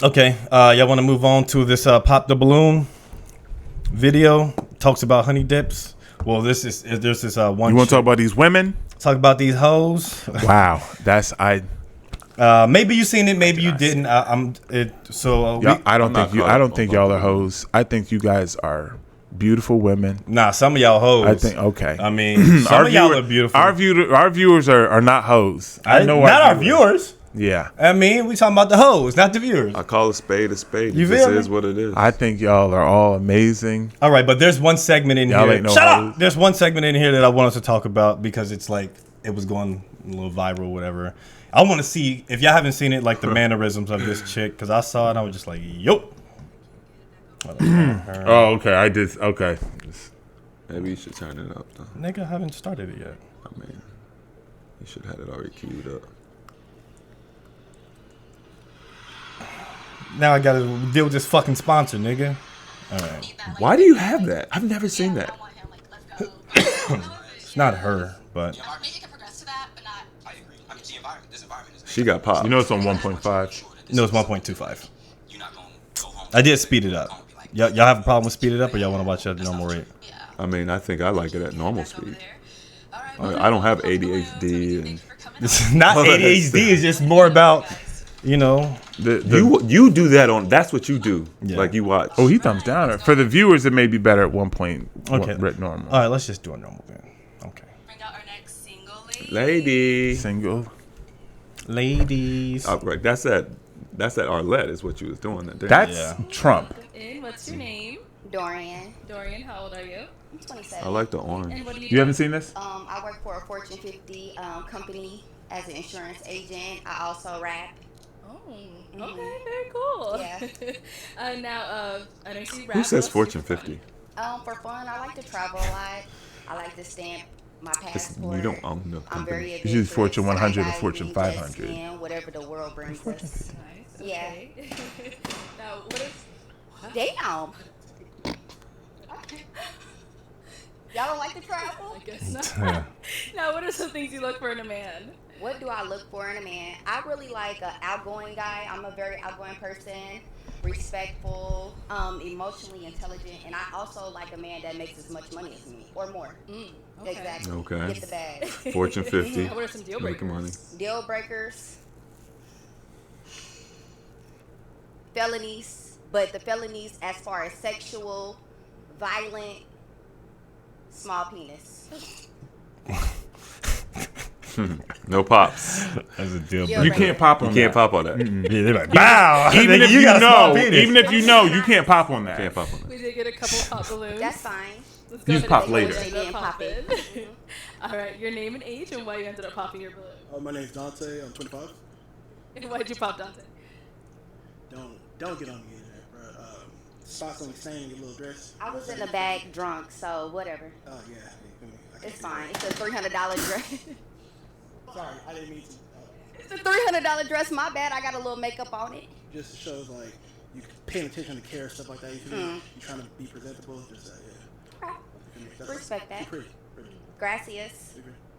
Okay, y'all want to move on to this Pop the Balloon video? Talks about honey dips. Well, there's this one. You want to talk about these women? Talk about these hoes. Wow, maybe you seen it, maybe you didn't. I don't think y'all are hoes. I think you guys are beautiful women. Nah, some of y'all hoes. I think okay. I mean, some of y'all are beautiful. Our viewers are not hoes. I know not our viewers. Yeah. I mean, we talking about the hoes, not the viewers. I call a spade a spade. You this feel me? is what it is. I think y'all are all amazing. All right, but there's one segment in Y'all here. ain't no Shut hoes. up! There's one segment in here that I want us to talk about because it's like it was going a little viral, whatever. I want to see if y'all haven't seen it, like the mannerisms of this chick, because I saw it and I was just like, yo. Oh, okay. I did. Okay. Maybe you should turn it up, though. Nigga, I haven't started it yet. I mean, you should have it already queued up. Now I gotta deal with this fucking sponsor, nigga. All right. Why do you have that? I've never seen that. It's not her, but She got popped. It's on 1.5. no, it's 1.25. I did speed it up. Y'all have a problem with speed it up, or y'all want to watch it at the normal rate? I mean, I think I like it at normal speed. I don't have ADHD. And It's not ADHD. It's just more about, you do that on. That's what you do. Yeah. Like you watch. Oh, he thumbs down. For the viewers, it may be better at 1.1 Okay. normal. All right, let's just do a normal then. Okay. Bring out our next single Lady. Single. Ladies. Right. That's that Arlette is what you was doing that day. That's Yeah. Trump. in. What's your name? Dorian. Dorian, how old are you? I'm 27. I like the orange. And what do you You haven't seen this? I work for a Fortune 50 company as an insurance agent. I also rap. Oh, okay, very cool. Yeah. Now, I know you see rap. Who says What's Fortune your 50? For fun, I like to travel a lot. I like to stamp my passport. You don't own the I'm very company. adventurous. Usually Fortune 100 or Skydiving, Fortune jet 500. skiing, whatever the world brings us. Nice. Yeah. Okay. Now, what is? Damn. Y'all don't like to travel? I guess not. Yeah. Now, what are some things you look for in a man? What do I look for in a man? I really like an outgoing guy. I'm a very outgoing person, respectful, emotionally intelligent, and I also like a man that makes as much money as me or more. Okay. Exactly. Okay. Get the bag. Fortune 50. What are some deal Making money. breakers? Deal breakers. Felonies, but the felonies as far as sexual, violent, small penis. No pops. That's a deal Yeah, breaker. You can't pop on You can't that. pop on that. Yeah, they're like, wow. Even if you got a small penis. even if you know, you can't pop on that. Can't pop on that. We did get a couple pop balloons. That's fine. Let's go You ahead pop and later. see what you ended up Pop it. popping. All right, your name and age and why you ended up popping your balloon. My name's Dante. I'm 25. And why did you pop Dante? Don't get on me in there, bro. Socks on the stain, your little dress. I was in the bag drunk, so whatever. Oh yeah, I can't It's do fine. that. It's a $300 dress. Sorry, I didn't mean to. It's a $300 dress. My bad. I got a little makeup on it. Just shows like you paying attention to care, stuff like that. You feel me? You trying to be presentable. Just yeah. Okay. That's- Respect that. You're pretty. Gracias.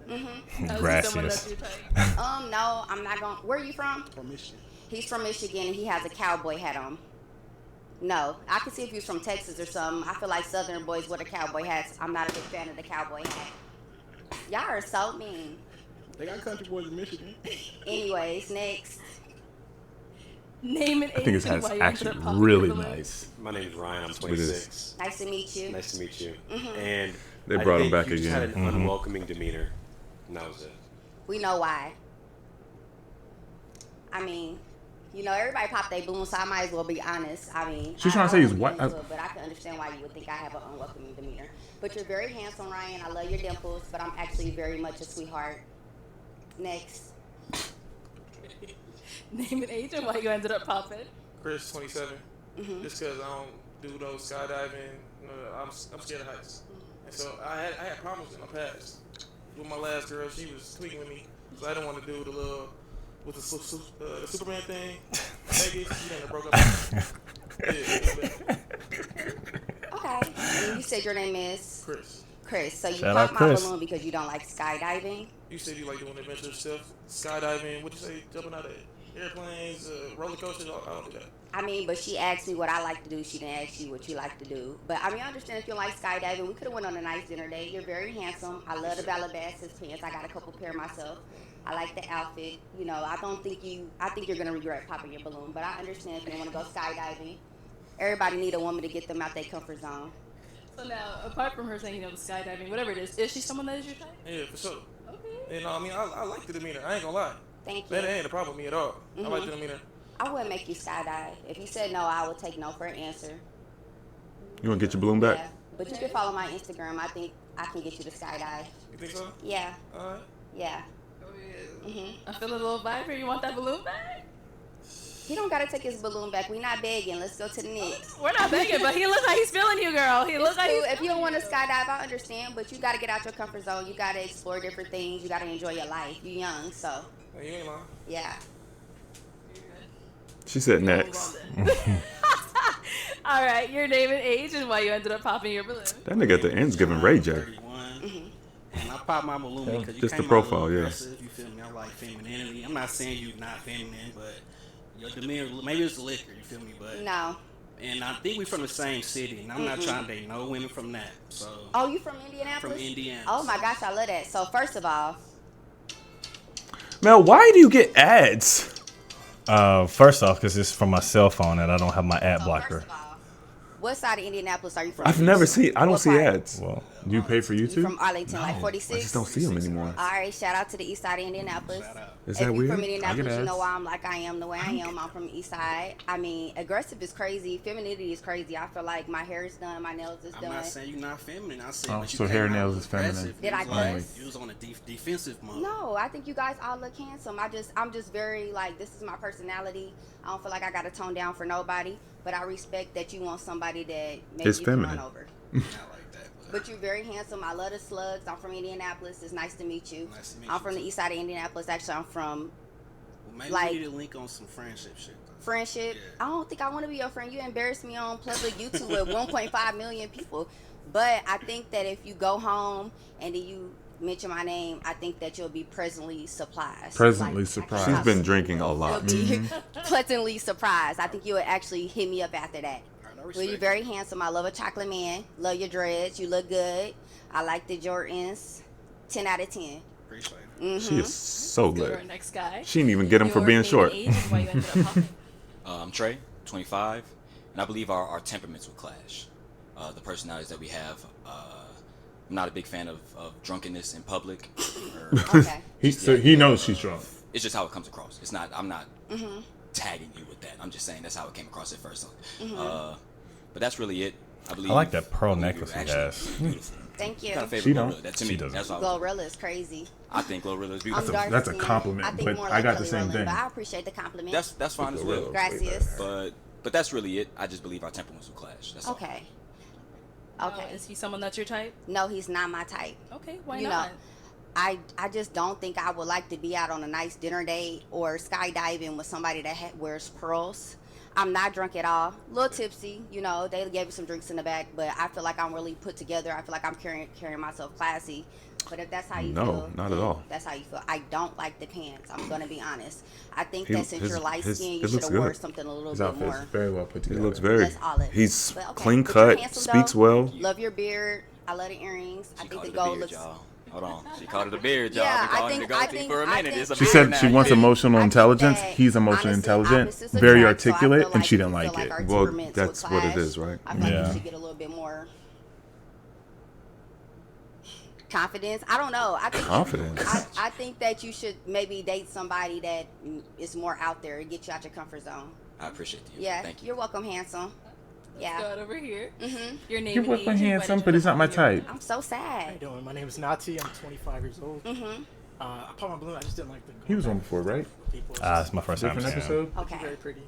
That was someone Gracias. that you type. No, I'm not going. Where are you from? From Michigan. He's from Michigan and he has a cowboy hat on. No, I could see if he was from Texas or something. I feel like Southern boys wear the cowboy hats. I'm not a big fan of the cowboy hat. Y'all are so mean. They got country boys in Michigan. Anyways, next. Name and age I think it's and why you ended actually up popping really your balloon. nice. My name is Ryan. I'm it is. 26. Nice to meet you. Nice to meet you. And They I brought him think back you just again. had an unwelcoming demeanor, and that was it. We know why. I mean, everybody pop their balloon, so I might as well be honest. I mean, She's I trying to say he's don't white. get into it, but I can understand why you would think I have an unwelcoming demeanor. But you're very handsome, Ryan. I love your dimples, but I'm actually very much a sweetheart. Next. Name and age and why you ended up popping. Chris, 27. Just because I don't do no skydiving. You know, I'm scared of heights. And so I had problems in the past. With my last girl, she was tweaking with me. So I didn't want to do the little, with the Superman thing. Maybe she done broke up. Okay. And you said your name is? Chris. So you Shout popped out my Chris. balloon because you don't like skydiving? You said you like doing adventurous stuff, skydiving. What you say? Jumping out of airplanes, roller coasters. I don't do that. I mean, but she asked me what I like to do. She didn't ask you what you like to do. But I mean, I understand if you like skydiving. We could have went on a nice dinner date. You're very handsome. I love the Calabasas pants. I got a couple pair myself. I like the outfit. You know, I think you're gonna regret popping your balloon. But I understand if you want to go skydiving. Everybody need a woman to get them out their comfort zone. So now, apart from her saying, the skydiving, whatever it is she someone that is your type? Yeah, for sure. Okay. And I mean, I like the demeanor. I ain't gonna lie. Thank you. That ain't a problem with me at all. I like the demeanor. I wouldn't make you skydive. If you said no, I would take no for an answer. You want to get your balloon back? Yeah. But you can follow my Instagram. I think I can get you to skydive. You think so? Yeah. All right. Yeah. I feel a little vibe here. You want that balloon back? He don't gotta take his balloon back. We not begging. Let's go to the next. We're not begging, but he looks like he's feeling you, girl. He looks like Cool. he's If you don't want to skydive, I understand. But you gotta get out your comfort zone. You gotta explore different things. You gotta enjoy your life. You're young, so Hey, you ain't lying. yeah. She said next. All right, your name and age and why you ended up popping your balloon. That nigga at the end's giving Ray J. 31. And I popped my balloon because you Just the came profile, out a little yeah. aggressive, you feel me? I like femininity. I'm not saying you not feminine, but your demeanor, maybe it's the liquor, you feel me? But No. and I think we from the same city, and I'm not trying to date no women from that. So Oh, you from Indianapolis? from Indiana. Oh my gosh, I love that. So first of all, Mel, why do you get ads? First off, because it's from my cell phone and I don't have my ad blocker. first of all, what side of Indianapolis are you from? I've never seen. I don't What see part? ads. Well, Do you pay for You YouTube? from Arlington, like I 46? just don't see them anymore. All right, shout out to the east side of Indianapolis. Shout out. Is If that you weird? from Indianapolis, I you get know ads. why I'm like I am the way I am. I'm from the east side. I mean, aggressive is crazy. Femininity is crazy. I feel like my hair is done, my nails is I'm done. not saying you're not feminine. I said, Oh, but you so came hair out nails is feminine. aggressive. Did I You was like- cuss? You was on a defensive mode. No, I think you guys all look handsome. I'm just very like this is my personality. I don't feel like I got to tone down for nobody, but I respect that you want somebody that maybe It's you can feminine. run over. Not like that. But you're very handsome. I love the slugs. I'm from Indianapolis. It's nice to meet you. Nice to meet I'm you from the too. east side of Indianapolis. Actually, I'm from Well, maybe like- we need to link on some friendship shit. Though. friendship. Yeah. I don't think I want to be your friend. You embarrass me on public YouTube with 1.5 million people. But I think that if you go home and then you mention my name, I think that you'll be pleasantly surprised. Pleasantly surprised. She's been drinking a You'll lot. be pleasantly surprised. I think you would actually hit me up after that. All right, I Well, respect you're very handsome. I love a chocolate man. Love your dreads. You look good. I like the Jordans. 10 out of 10. it. Appreciate it. She is so Go to our good. next guy. She didn't even get him for Your being name short. and age and why you ended up popping. I'm Trey, 25, and I believe our temperaments will clash. The personalities that we have. I'm not a big fan of drunkenness in public. Or, Okay. He knows she's drunk. it's just how it comes across. It's not. I'm not tagging you with that. I'm just saying that's how it came across at first. But that's really it. I believe. I like that pearl I believe necklace you're he actually has. Beautiful. Thank you. Kind of She favorite don't. Glorilla. That to She me. doesn't. That's what Glorilla is crazy. I think Glorilla is I'm beautiful. dark that's a skinned. compliment, I think but more I like got the Kelly same Rowland, thing. But I appreciate the compliment. That's fine as well. Gracias. But that's really it. I just believe our temperaments will clash. That's all. Okay. Oh, Okay. is he someone that's your type? No, he's not my type. Okay, why You not? know, I just don't think I would like to be out on a nice dinner date or skydiving with somebody that wears pearls. I'm not drunk at all. A little tipsy, you know. They gave me some drinks in the back, but I feel like I'm really put together. I feel like I'm carrying myself classy. But if that's how you No, feel, not at then all. That's how you feel. I don't like the pants. I'm gonna be honest. I think He- that since his- you're light his- skinned, you it should looks have wore good. something a little His bit outfit more. is very well put He together. looks very. That's olive. He's But okay. clean But you're cut, handsome, speaks though. well. Love your beard. I love the earrings. I She think called the it a gold beard, looks. y'all. Hold on. She called it a beard, y'all. Yeah, Been I calling it think- a I goatee think- for a I minute. think- It's a She beard said now. she wants emotional I think intelligence. that, He's emotionally honestly, intelligent, opposites very attract, so I articulate, feel and she like didn't we feel like like it. our Well, temperaments would that's what it clash. is, right? I feel like Yeah. we should get a little bit more confidence. I don't know. I think Confidence. I think that you should maybe date somebody that is more out there and get you out your comfort zone. I appreciate you. Yeah, Thank you. you're welcome, handsome. Let's go Yeah, out over here. Mhm. Your name You're and age welcome, and why handsome, did you but he's not my end up popping your type. I'm so How you sad. doing? My name is Nati. I'm 25 years old. Mhm. I popped my balloon. I just didn't like the. He was on before, right? It's my first time. Different episode. Okay. Very pretty.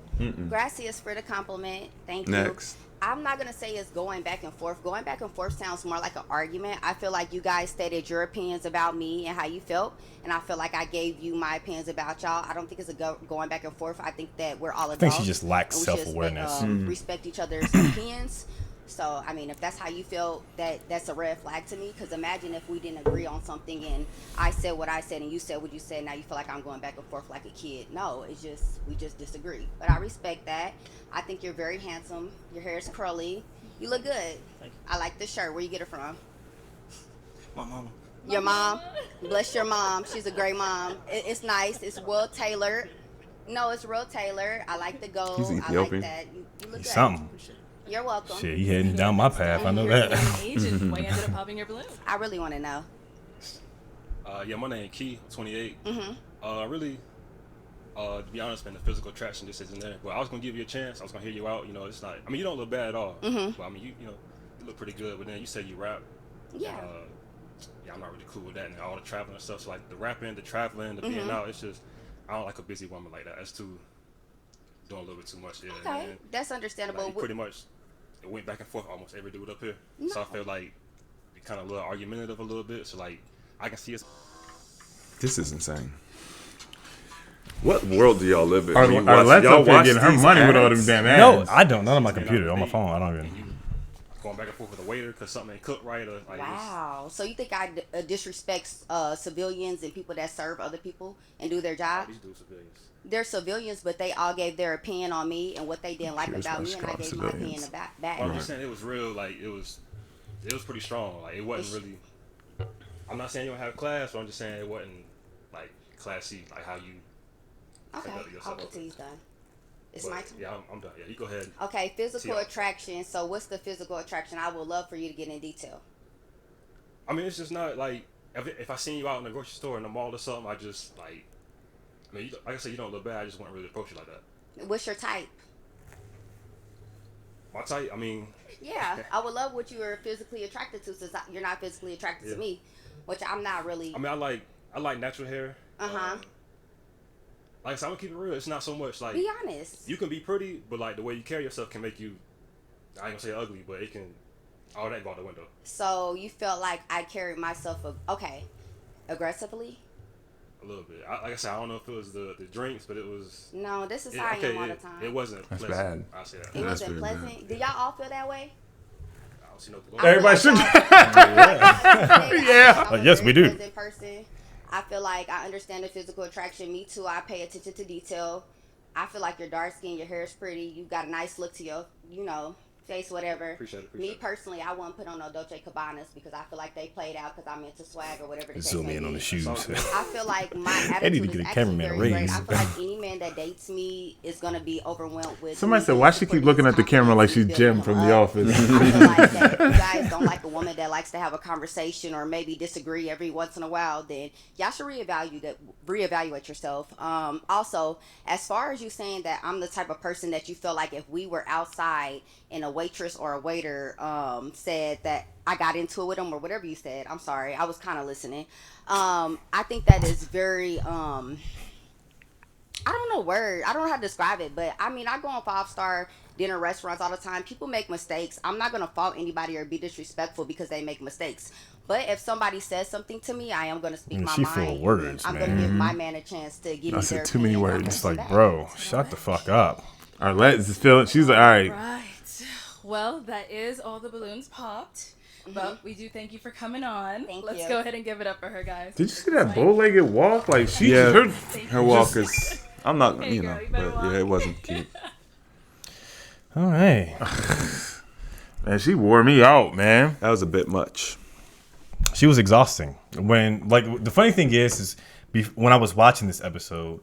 Gracias for the compliment. Thank you. Next. I'm not gonna say it's going back and forth. Going back and forth sounds more like an argument. I feel like you guys stated your opinions about me and how you felt, and I feel like I gave you my opinions about y'all. I don't think it's a going back and forth. I think that we're all adults. I think she just lacks and we should self-awareness. respect each other's opinions. So, I mean, if that's how you feel, that's a red flag to me. Because imagine if we didn't agree on something and I said what I said and you said what you said. Now you feel like I'm going back and forth like a kid. No, it's just we just disagree. But I respect that. I think you're very handsome. Your hair is curly. You look good. Thank you. I like the shirt. Where you get it from? My mama. Your mom. Bless your mom. She's a great mom. It's nice. It's well tailored. No, it's real tailored. I like the gold. He's I like Ethiopian. that. You look He's good. something. You're welcome. Shit, he heading down my path. I know Your that. name and age and why you ended up popping your balloon. I really want to know. Yeah, my name Key, 28. Mm-hmm. Really, to be honest, man, the physical attraction just isn't there. But I was gonna give you a chance. I was gonna hear you out. You know, it's not. I mean, you don't look bad at all. Mm-hmm. But I mean, you know, you look pretty good. But then you said you rap. Yeah. Yeah, I'm not really cool with that. And all the traveling and stuff. So like the rapping, the traveling, the being out. It's just I don't like a busy woman like that. That's doing a little bit too much. Yeah. Okay, man. that's understandable. Like, pretty much, it went back and forth almost every dude up here. No. So I feel like it kind of a little argumentative a little bit. So like I can see it's. This is insane. What world do y'all live in? Arlette's up here getting her money with all them damn ads. No, I don't. Not on my computer. On my phone. I don't even. Going back and forth with a waiter because something ain't cooked right or like. Wow. So you think I disrespect civilians and people that serve other people and do their job? These dudes civilians. They're civilians, but they all gave their opinion on me and what they didn't like Here's about my me, and I strong gave my opinion civilians. about back. Well, I'm just saying it was real. Like it was pretty strong. Like it wasn't really. I'm not saying you don't have class, but I'm just saying it wasn't like classy. Like how you. Okay, conduct yourself. I'll he's done. It's But, my turn. Yeah, I'm done. Yeah, you go ahead. Okay, physical Yeah. attraction. So what's the physical attraction? I would love for you to get in detail. I mean, it's just not like if I seen you out in the grocery store in the mall or something, I just like. I mean, like I said, you don't look bad. I just wouldn't really approach you like that. What's your type? My type, I mean, Yeah, I would love what you are physically attracted to, since you're not physically attracted Yeah. to me, which I'm not really. I mean, I like natural hair. Uh-huh. Like I said, I'm gonna keep it real. It's not so much like Be honest. you can be pretty, but like the way you carry yourself can make you. I ain't gonna say ugly, but it can. All that go out the window. So you felt like I carried myself, aggressively? A little bit. Like I said, I don't know if it was the drinks, but it was. No, this is Yeah, how I okay, am all the time. it wasn't That's pleasant. bad. I say that. It That's wasn't very pleasant. bad. Do y'all all feel that way? I don't see no. I feel Everybody like should. Yeah. I'm a Yes, we very do. pleasant person. I feel like I understand the physical attraction. Me too. I pay attention to detail. I feel like you're dark skinned, your hair is pretty, you got a nice look to your, face, whatever. Appreciate it. Me personally, I wouldn't put on no Dolce Cabbanas because I feel like they played out because I'm into swag or whatever. The case Zoom may in on be. the shoes. I feel like my They need to attitude get is a actually cameraman a very great. raise. I feel like any man that dates me is gonna be overwhelmed with. Somebody me said, "Why she supporting keep looking his at the camera like she's confidence, Jim building from him The up. Office?" I feel like that if you guys don't like a woman that likes to have a conversation or maybe disagree every once in a while, then y'all should reevaluate yourself. Also, as far as you saying that I'm the type of person that you feel like if we were outside and a waitress or a waiter said that I got into it with them or whatever you said, I'm sorry, I was kind of listening. I think that is very I don't know how to describe it, but I mean, I go on 5-star dinner restaurants all the time. People make mistakes. I'm not gonna fault anybody or be disrespectful because they make mistakes. But if somebody says something to me, I am gonna speak my she mind. full of words, I'm man. gonna give my man a chance to give I me said their too many opinion. I'm words. gonna It's like, sit back. bro, shut the fuck up. Arlette is feeling. She's like, all right. Right. Well, that is all the balloons popped. But we do thank you for coming on. Thank Let's you. go ahead and give it up for her, guys. Did you see that bow-legged walk? Like she, Yeah. her, Her walk is. I'm not, Hey, girl, you better but walk. yeah, it wasn't cute. All right. man, she wore me out, man. That was a bit much. She was exhausting. When the funny thing is when I was watching this episode,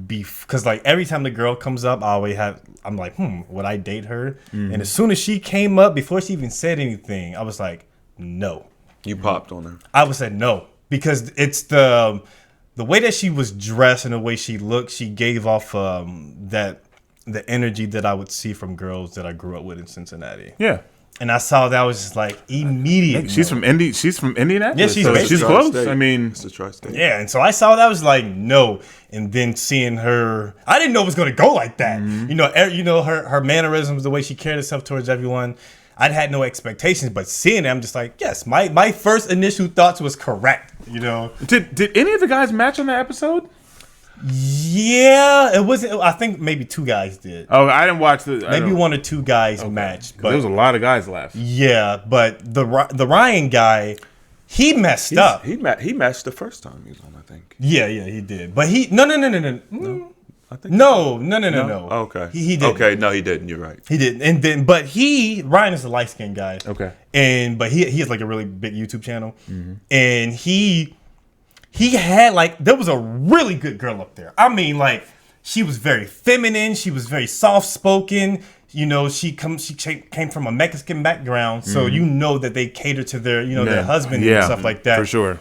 because like every time the girl comes up, I'm like, would I date her? Mm-hmm. And as soon as she came up, before she even said anything, I was like, no. You popped on her. I would say no because it's the way that she was dressed and the way she looked. She gave off the energy that I would see from girls that I grew up with in Cincinnati. Yeah. And I saw that, I was just like immediate. She's from Indianapolis. Yeah, she's so basically she's close. Tri-state. I mean, It's a tri-state. Yeah, and so I saw that, I was like, no. And then seeing her, I didn't know it was gonna go like that. You know, her mannerisms, the way she carried herself towards everyone. I had no expectations, but seeing it, I'm just like, yes, my first initial thoughts was correct. You know, did any of the guys match on that episode? yeah, it wasn't. I think maybe 2 guys did. Oh, I didn't watch the. Maybe 1 or 2 guys matched, but there was a lot of guys left. yeah, but the Ryan guy, he messed up. He matched the first time he was on, I think. Yeah, he did. But he no. I think No. Oh, okay. He didn't. Okay, no, he didn't. You're right. He didn't. And then, but Ryan is a light skinned guy. Okay. But he has like a really big YouTube channel, and he had like, there was a really good girl up there. I mean, like, she was very feminine. She was very soft spoken. You know, she came from a Mexican background, so you know that they cater to their their husband and stuff like that for sure.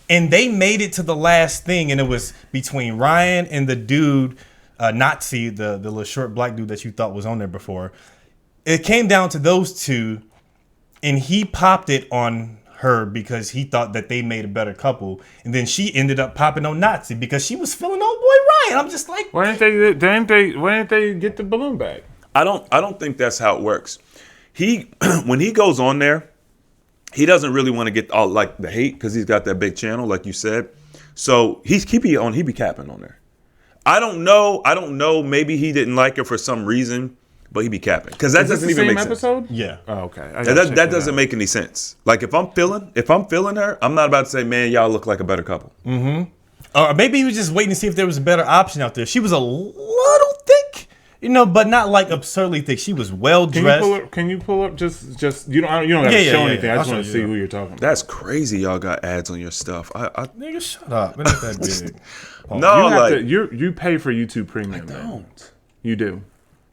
And they made it to the last thing, and it was between Ryan and the dude, Nazi, the little short black dude that you thought was on there before. It came down to those 2, and he popped it on her because he thought that they made a better couple, and then she ended up popping on Nazi because she was feeling old boy Ryan. I'm just like, Why didn't they get the balloon back? I don't think that's how it works. When he goes on there, he doesn't really want to get all like the hate because he's got that big channel, like you said. So he be capping on there. I don't know. Maybe he didn't like her for some reason, but he be capping because that doesn't even make sense. Episode? yeah. Oh, okay. That doesn't make any sense. Like if I'm feeling her, I'm not about to say, man, y'all look like a better couple. Or maybe he was just waiting to see if there was a better option out there. She was a little thick, but not like absurdly thick. She was well dressed. Can you pull up just you don't have to show anything. I just want to see who you're talking about. That's crazy. Y'all got ads on your stuff. Nigga, shut up. It ain't that big. No, you pay for YouTube Premium. I man. don't. You do.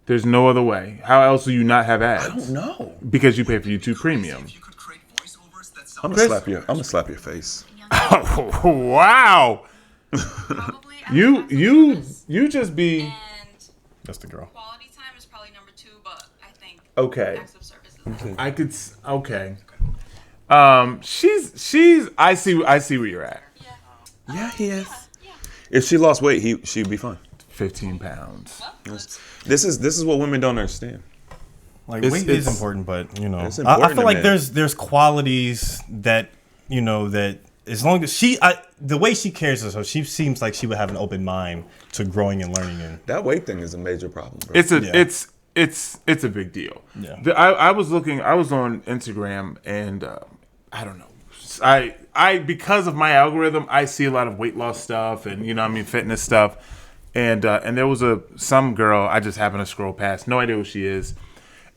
There's no other way. How else do you not have ads? I don't know. Because you pay for YouTube Premium. I'm gonna slap your face. Oh, wow. You just be. And That's the girl. quality time is probably number 2, but I think Okay. acts of service is I could. Okay. She's. I see where you're at. Yeah, he is. If she lost weight, she'd be fine. 15 pounds. This is what women don't understand. Like It's- weight is it's- important, but It's I important feel to like men. there's qualities that that as long as the way she carries herself, she seems like she would have an open mind to growing and learning. And That weight thing is a major problem, bro. It's a big deal. Yeah. I was on Instagram and I don't know. I because of my algorithm, I see a lot of weight loss stuff and fitness stuff. And there was some girl I just happened to scroll past, no idea who she is.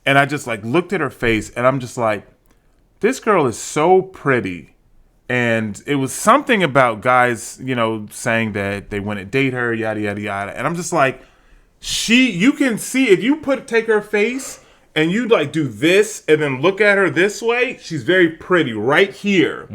And I just like looked at her face and I'm just like, this girl is so pretty. And it was something about guys, saying that they wouldn't date her, yada, yada, yada. And I'm just like, you can see if you take her face and you like do this and then look at her this way, she's very pretty right here,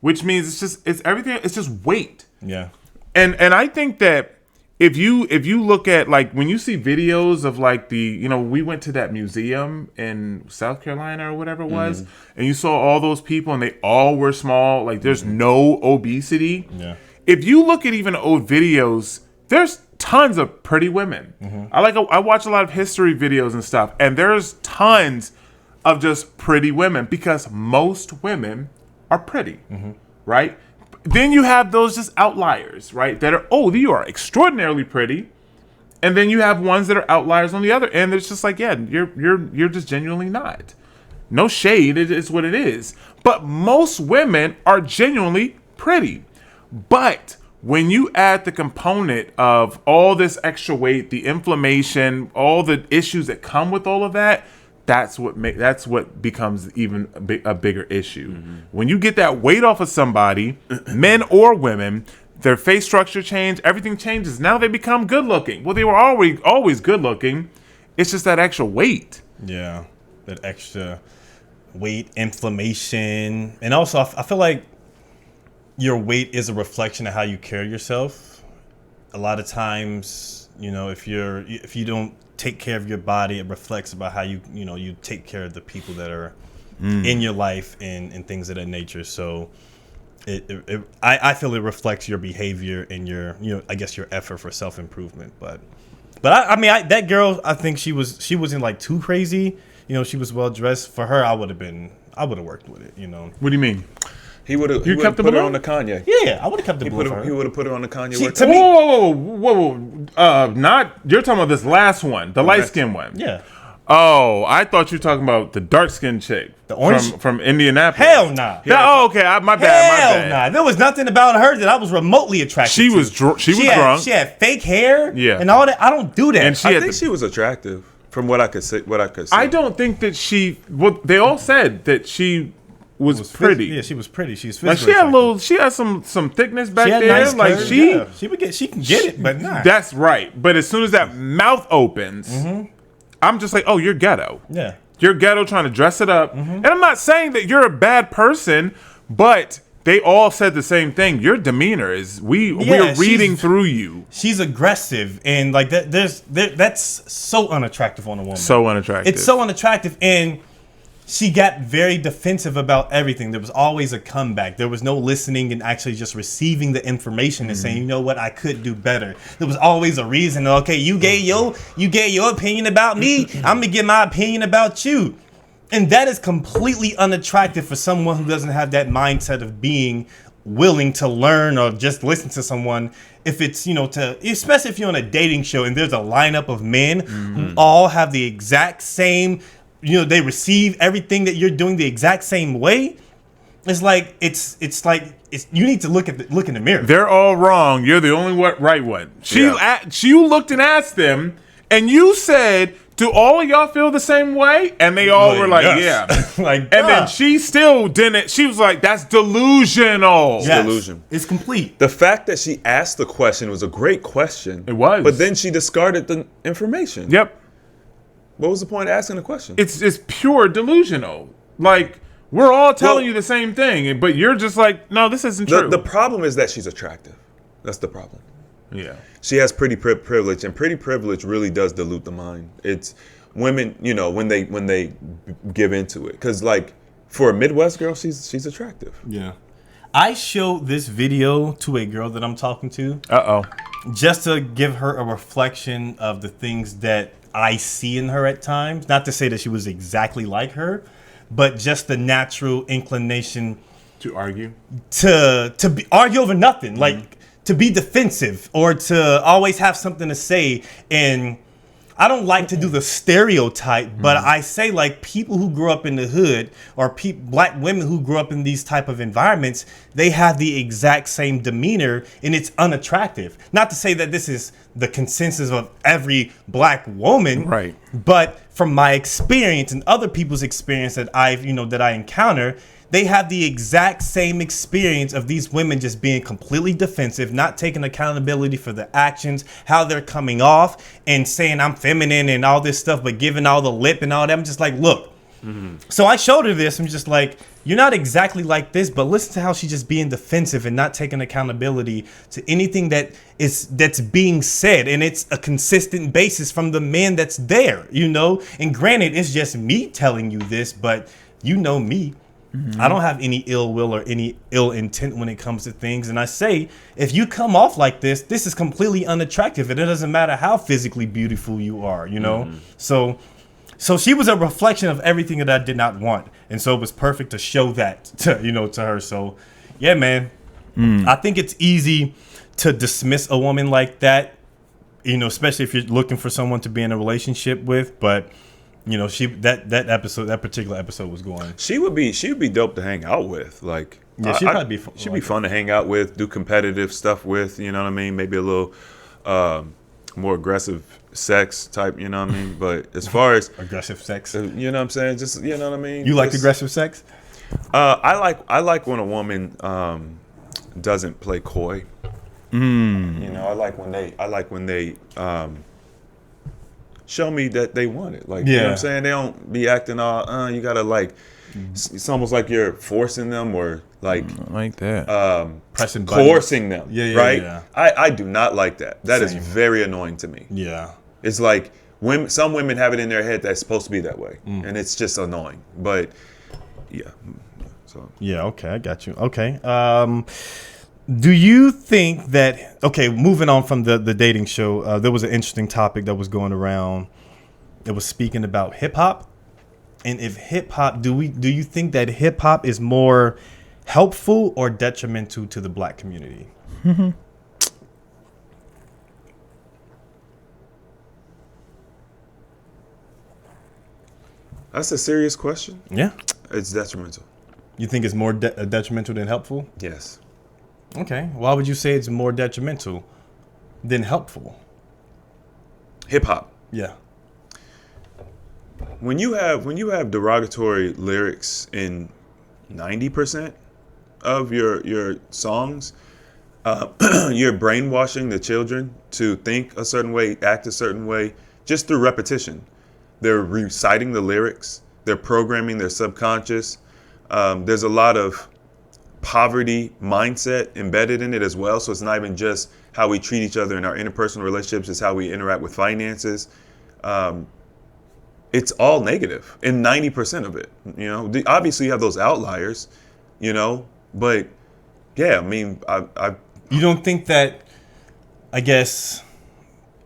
which means it's everything. It's just weight. yeah, And I think that if you look at like when you see videos of like we went to that museum in South Carolina or whatever it was, and you saw all those people and they all were small, like there's no obesity. Yeah. If you look at even old videos, there's tons of pretty women. I watch a lot of history videos and stuff, and there's tons of just pretty women because most women are pretty, right? Then you have those just outliers, right? That are, you are extraordinarily pretty. And then you have ones that are outliers on the other end. It's just like, yeah, you're just genuinely not. No shade, it is what it is. But most women are genuinely pretty. But when you add the component of all this extra weight, the inflammation, all the issues that come with all of that, that's what becomes even a bigger issue. When you get that weight off of somebody, men or women, their face structure change, everything changes. Now they become good looking. Well, they were always good looking. It's just that extra weight. yeah, that extra weight, inflammation, and also I feel like your weight is a reflection of how you carry yourself. A lot of times, You know, if you don't take care of your body, it reflects about how you take care of the people that are in your life and things of that nature. So I feel it reflects your behavior and your I guess your effort for self-improvement. But I mean that girl, I think she wasn't like too crazy. You know, she was well dressed. For her, I would have worked with it. You know. What do you mean? He would have kept the put her balloon? on the Kanye. Yeah, I would have kept the balloon for her. He would have put her on the Kanye. She- work. to me- Whoa. Not you're talking about this last one, the light skinned one. Yeah. Oh, I thought you were talking about the dark skinned chick, The orange? from Indianapolis. Hell nah. Okay, my bad. Hell nah. There was nothing about her that I was remotely attracted She to. was drunk. She was had, drunk. She had fake hair. Yeah. And all that. I don't do that. And she I had think she was attractive from what I could say. I don't think that she. Well, they all said that she was pretty. Yeah, she was pretty. She's Like physically attractive. she had some thickness back She had there. nice Like curves, she yeah. She can get it, but nah. That's right. But as soon as that mouth opens, I'm just like, oh, you're ghetto. Yeah. You're ghetto trying to dress it up. And I'm not saying that you're a bad person, but they all said the same thing. Your demeanor is we're reading through you. She's aggressive and like that. That's so unattractive on a woman. So unattractive. It's so unattractive, and she got very defensive about everything. There was always a comeback. There was no listening and actually just receiving the information and saying, you know what, I could do better. There was always a reason. Okay, you gave your opinion about me. I'm gonna give my opinion about you. And that is completely unattractive for someone who doesn't have that mindset of being willing to learn or just listen to someone. If it's, especially if you're on a dating show and there's a lineup of men who all have the exact same, they receive everything that you're doing the exact same way. It's like you need to look in the mirror. They're all wrong. You're the only right one. You looked and asked them, and you said, "Do all of y'all feel the same way?" And they all were like, yes. "Yeah." Like, and then she still didn't. She was like, "That's delusional." Yes, delusion. It's complete. The fact that she asked the question was a great question. It was. But then she discarded the information. Yep. What was the point of asking the question? It's pure delusional. Like, we're all telling you the same thing, but you're just like, no, this isn't true. The problem is that she's attractive. That's the problem. Yeah. She has pretty privilege, and pretty privilege really does dilute the mind. It's women, when they give into it, because like for a Midwest girl, she's attractive. Yeah. I showed this video to a girl that I'm talking to. Just to give her a reflection of the things that I see in her at times. Not to say that she was exactly like her, but just the natural inclination to argue, to argue over nothing, like to be defensive or to always have something to say. And I don't like to do the stereotype, but I say like people who grew up in the hood or black women who grew up in these type of environments, they have the exact same demeanor and it's unattractive. Not to say that this is the consensus of every black woman, right? But from my experience and other people's experience that that I encounter, they have the exact same experience of these women just being completely defensive, not taking accountability for their actions, how they're coming off, and saying I'm feminine and all this stuff, but giving all the lip and all that. I'm just like, look. So I showed her this. I'm just like, you're not exactly like this, but listen to how she's just being defensive and not taking accountability to anything that's being said. And it's a consistent basis from the man that's there, And granted, it's just me telling you this, but you know me. I don't have any ill will or any ill intent when it comes to things. And I say, if you come off like this is completely unattractive. And it doesn't matter how physically beautiful you are, So she was a reflection of everything that I did not want. And so it was perfect to show that to her. So yeah, man, I think it's easy to dismiss a woman like that, especially if you're looking for someone to be in a relationship with. But that particular episode was going. She would be dope to hang out with. Like, yeah, she'd probably be fun. She'd be fun to hang out with, do competitive stuff with. You know what I mean? Maybe a little more aggressive sex type. You know what I mean? But as far as aggressive sex, you know what I'm saying? Just what I mean? You like aggressive sex? I like when a woman doesn't play coy. I like when they show me that they want it. Like, you know what I'm saying? They don't be acting all, you gotta like, it's almost like you're forcing them or like that. Pressing buttons. coercing them. Yeah, right. yeah. I do not like that. That is Same. very annoying to me. Yeah. It's like some women have it in their head that's supposed to be that way, and it's just annoying. But yeah, so Yeah, okay, I got you. Okay. Do you think that, okay, moving on from the dating show, there was an interesting topic that was going around. It was speaking about hip hop. And if hip hop, do you think that hip hop is more helpful or detrimental to the black community? that's a serious question. Yeah. It's detrimental. You think it's more detrimental than helpful? Yes. Okay. Why would you say it's more detrimental than helpful? Hip hop. Yeah. When you have derogatory lyrics in 90% of your songs, you're brainwashing the children to think a certain way, act a certain way, just through repetition. They're reciting the lyrics. They're programming their subconscious. There's a lot of poverty mindset embedded in it as well. So it's not even just how we treat each other in our interpersonal relationships. It's how we interact with finances. It's all negative in 90% of it. You know, obviously you have those outliers, you know, but yeah, I mean, You don't think that, I guess,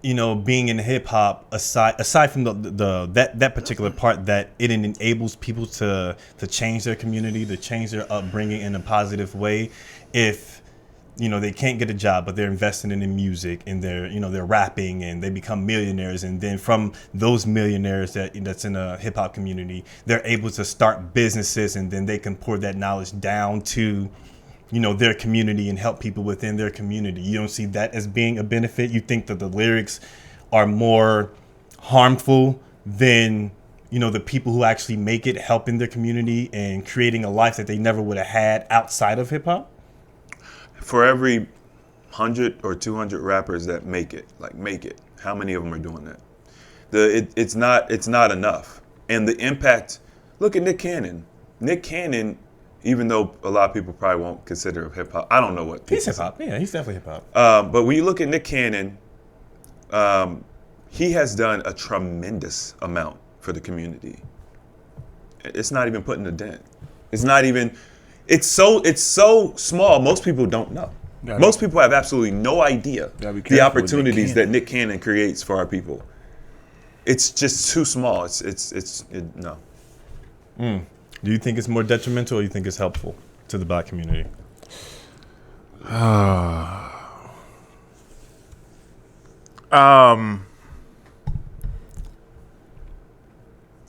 you know, being in hip hop, aside from that particular part, that it enables people to change their community, to change their upbringing in a positive way, if you know they can't get a job but they're investing in music and they're rapping and they become millionaires, and then from those millionaires that's in a hip hop community, they're able to start businesses, and then they can pour that knowledge down to, you know, their community and help people within their community. You don't see that as being a benefit? You think that the lyrics are more harmful than, you know, the people who actually make it, helping their community and creating a life that they never would have had outside of hip hop? for every 100 or 200 rappers that make it, how many of them are doing that? It's not enough. And the impact, look at Nick Cannon. Nick Cannon, even though a lot of people probably won't consider him hip hop, I don't know what. He's hip hop. Yeah, he's definitely hip hop. But when you look at Nick Cannon, he has done a tremendous amount for the community. It's not even putting a dent. It's not even. It's so small. Most people don't know. Most people have absolutely no idea the opportunities that Nick Cannon creates for our people. It's just too small. No. Do you think it's more detrimental, or you think it's helpful to the Black community?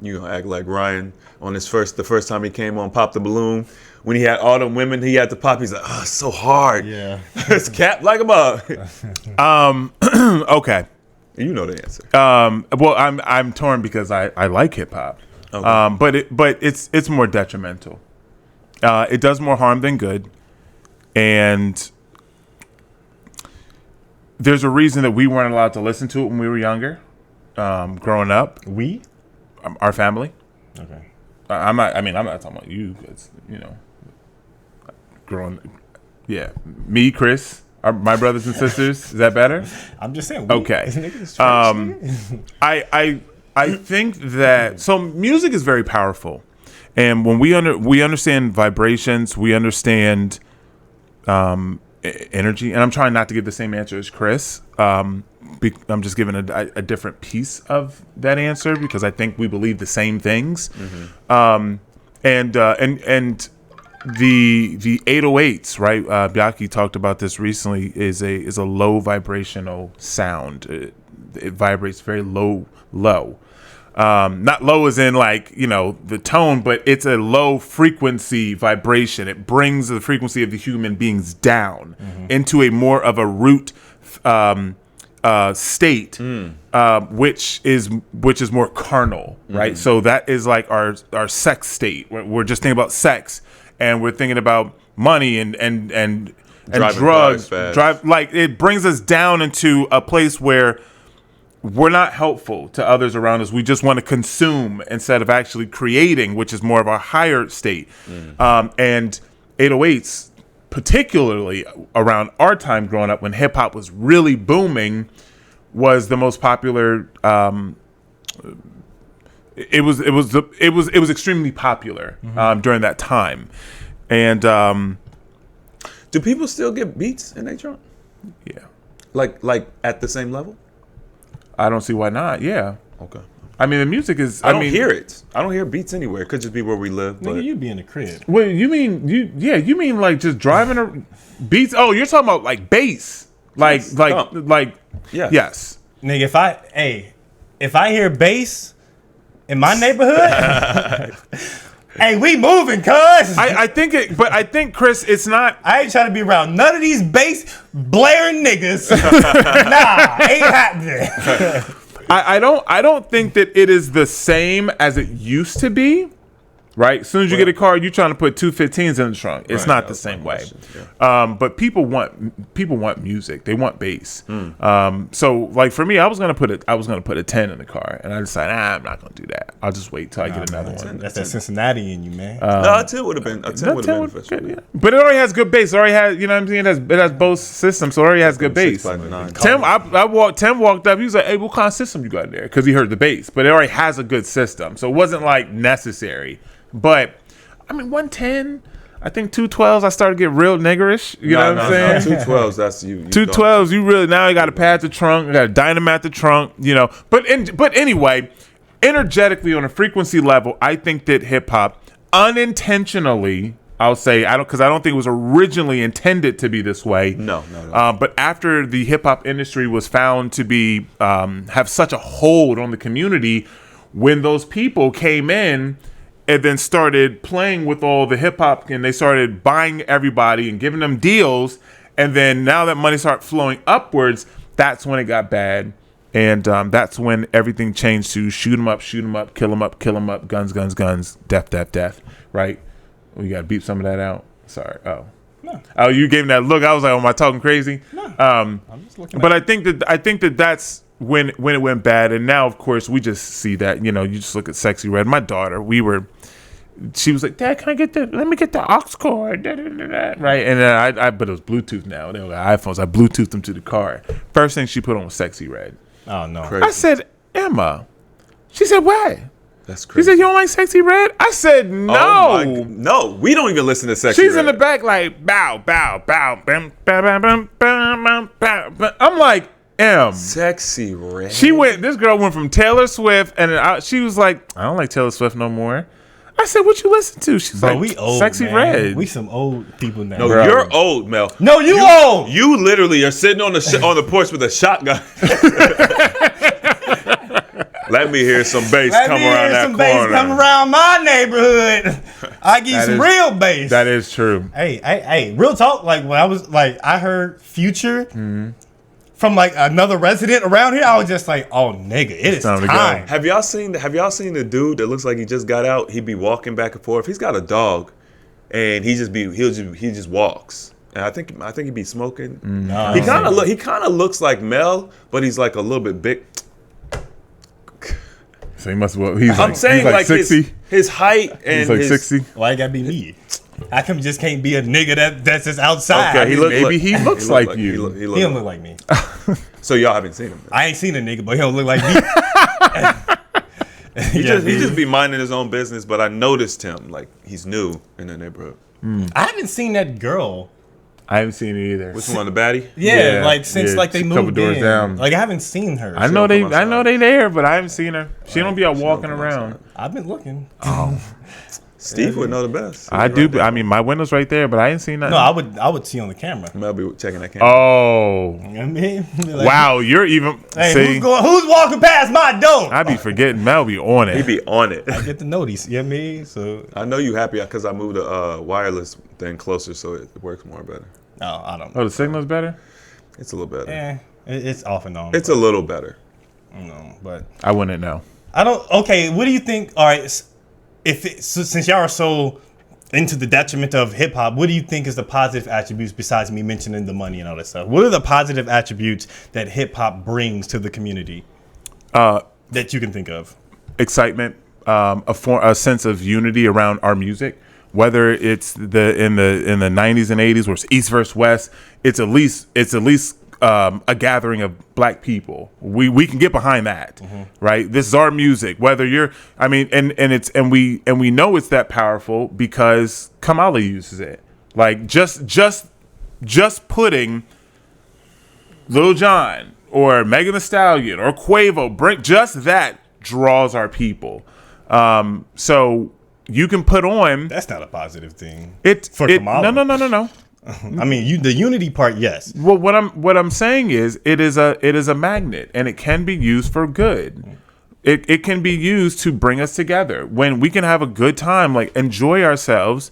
You gonna act like Ryan on the first time he came on Pop the Balloon, when he had all them women he had to pop, he's like, oh, it's so hard. Yeah. It's capped like a bug. Okay. You know the answer. Well, I'm torn because I like hip hop. Okay. But it's more detrimental. It does more harm than good. And there's a reason that we weren't allowed to listen to it when we were younger, growing up. We? Our family. Okay. I'm not talking about you, because, you know, yeah, me, Chris, my brothers and sisters. Is that better? I'm just saying. Okay. I think that, so music is very powerful, and when we understand vibrations, we understand energy. And I'm trying not to give the same answer as Chris. I'm just giving a different piece of that answer because I think we believe the same things. Mm-hmm. And the 808s, right? Biaki talked about this recently. Is a low vibrational sound. It vibrates very low. Not low as in like, you know, the tone, but it's a low frequency vibration. It brings the frequency of the human beings down into a more of a root state, which is more carnal, right? So that is like our sex state. We're just thinking about sex, and we're thinking about money and drugs. Like, it brings us down into a place where we're not helpful to others around us. We just want to consume instead of actually creating, which is more of a higher state. And 808s, particularly around our time growing up when hip hop was really booming, was the most popular. It was extremely popular during that time, and do people still get beats in their trunk? Yeah, like at the same level? I don't see why not. Yeah. Okay. I mean, the music is. I don't hear it. I don't hear beats anywhere. It could just be where we live. Nigga, But you be in the crib. Well, you mean you mean like just driving beats? Oh, you're talking about like bass, like yeah. yes. Nigga, if I hear bass in my neighborhood, hey, we moving, cuz. I think Chris, it's not. I ain't trying to be around none of these bass blaring niggas. Nah, ain't happening. I don't think that it is the same as it used to be. Right? As soon as you get a car, you're trying to put 215s in the trunk. It's not the same way. But people want music. They want bass. So like for me, I was gonna put a 10 in the car, and I decided I'm not gonna do that. I'll just wait till I get another one. That's that Cincinnati in you, man. No, a 10 would have been official. Yeah. But it already has good bass. It already has, you know what I'm saying? It has both systems, so it already has good bass. 6x9. Tim walked up. He was like, "Hey, what kind of system you got there?" Because he heard the bass, but it already has a good system, so it wasn't like necessary. But I mean, 110. I think 212s. I started to get real niggerish. You know what I'm saying? 212s. That's you. 212s. You really now you got to pad the trunk. You got to dynamite the trunk. You know. But anyway, energetically on a frequency level, I think that hip hop unintentionally. I'll say I don't think it was originally intended to be this way. No. But after the hip hop industry was found to be have such a hold on the community, when those people came in and then started playing with all the hip hop, and they started buying everybody and giving them deals, and then now that money started flowing upwards, that's when it got bad, and that's when everything changed to shoot 'em up, kill 'em up, guns, death, right? Oh, you got to beep some of that out. Sorry. Oh. No. Oh, you gave me that look. I was like, am I talking crazy? No. I'm just looking. But I think that that's when it went bad, and now of course we just see that. You know, you just look at Sexy Red. My daughter, she was like, "Dad, let me get the aux cord," right? And then but it was Bluetooth now. They were iPhones. I Bluetoothed them to the car. First thing she put on was Sexy Red. Oh no! Crazy. I said, "Emma." She said, "What?" That's She crazy. said, "You don't like Sexy Red?" I said, "No." No, we don't even listen to Sexy She's Red. in the back like bow, bam, bam, bam, bam, bam, bam. I'm like, Sexy Red. This girl went from Taylor Swift, and she was like, "I don't like Taylor Swift no more." I said, "What you listen to?" She's like, we old, Sexy man. Red. We some old people now. No, Bro. you're old, Mel. No, you old. You literally are sitting on the porch with a shotgun. Let me hear some bass come around that corner. Bass come around my neighborhood. I get some real bass. That is true. Hey, real talk. Like when I was like, I heard Future from like another resident around here. I was just like, oh nigga, it is time to time. go. Have y'all seen the dude that looks like he just got out? He be walking back and forth. He's got a dog, and he just walks. And I think he be smoking. No, He kind of looks like Mel, but he's like a little bit big. So he must. He's I'm like, saying he's like 60. his height and He's like his 60. Why it gotta be me? How come just can't be a nigga that's just outside? Okay, He looks like you. He don't look like me. So y'all haven't seen him. Then. I ain't seen a nigga, but he don't look like me. He just be minding his own business. But I noticed him like he's new in the neighborhood. I haven't seen that girl. I haven't seen it either. Which one, the baddie? Yeah, Yeah, like since yeah, like they a moved couple doors in. down. Like I haven't seen her. I know they there, but I haven't seen her. She don't be out walking around. I've been looking. Steve would know the best. I do. I mean, my window's right there, but I ain't seen nothing. No, I would see on the camera. Mel be checking that camera. Oh, You know what I mean? Like, wow! You're even. Hey, See, who's walking past my door? I be forgetting. Mel be on it. He be on it. I get the notice. You know what I mean? So I know you happy because I moved the wireless thing closer, so it works more better. no, I don't. Oh, the signal's better. It's a little better. It's off and on. It's a little better. But I wouldn't know. I don't. Okay, what do you think? All right, since y'all are so into the detriment of hip hop, what do you think is the positive attributes besides me mentioning the money and all that stuff? What are the positive attributes that hip hop brings to the community that you can think of? Excitement, a sense of unity around our music. whether it's in the 90s and 80s where it's East versus West, it's at least a gathering of black people. We can get behind that, right? This is our music. Whether you're, I mean, and we know it's that powerful because Kamala uses it. Like just putting Lil Jon or Megan Thee Stallion or Quavo, just that draws our people. So you can put on. That's not a positive thing. Kamala. No. I mean, the unity part, yes. Well, what I'm saying is it is a magnet, and it can be used for good. It can be used to bring us together when we can have a good time, like enjoy ourselves.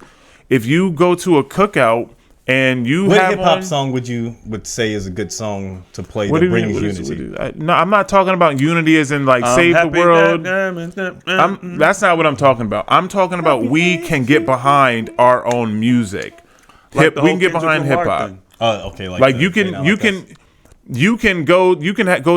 If you go to a cookout and what hip hop song would say is a good song to play that brings unity? No, I'm not talking about unity as in like save the world. That's not what I'm talking about. I'm talking about we can get behind our own music. We can get behind hip hop. Okay. Like you can go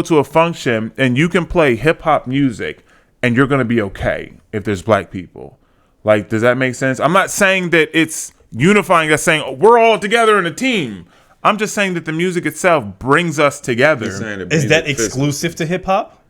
to a function and you can play hip hop music and you're gonna be okay if there's black people. Like, does that make sense? I'm not saying that it's unifying. That's saying we're all together in a team. I'm just saying that the music itself brings us together. Is that exclusive to hip hop?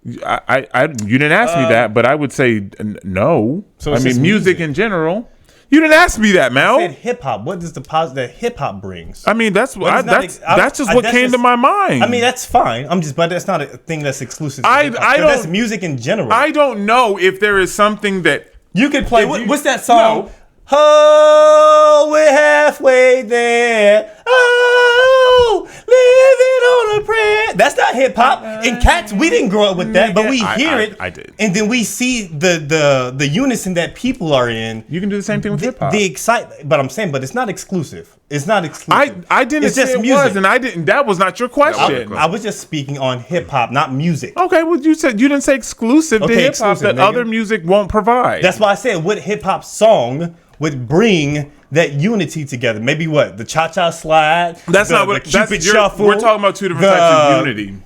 You didn't ask me that, but I would say no. So I mean, music in general. You didn't ask me that, Mel. I said hip hop. What does the positive that hip hop brings? I mean, that's just what came to my mind. I mean, that's fine. But that's not a thing that's exclusive to hip hop. That's music in general. I don't know if there is something that you could play. What's that song? No. Oh, we're halfway there. Oh, living on a prayer. That's not hip hop. And Cats, we didn't grow up with that, but we hear it. I did. And then we see the unison that people are in. You can do the same thing with hip hop. The excitement, but I'm saying, but it's not exclusive. It's not exclusive. I didn't say it was, and I didn't. That was not your question. I was just speaking on hip hop, not music. Okay, well, you didn't say exclusive to hip hop that other music won't provide. That's why I said what hip hop song would bring that unity together. Maybe what? The cha-cha slide? That's not what... The Cupid shuffle. We're talking about two different types of unity.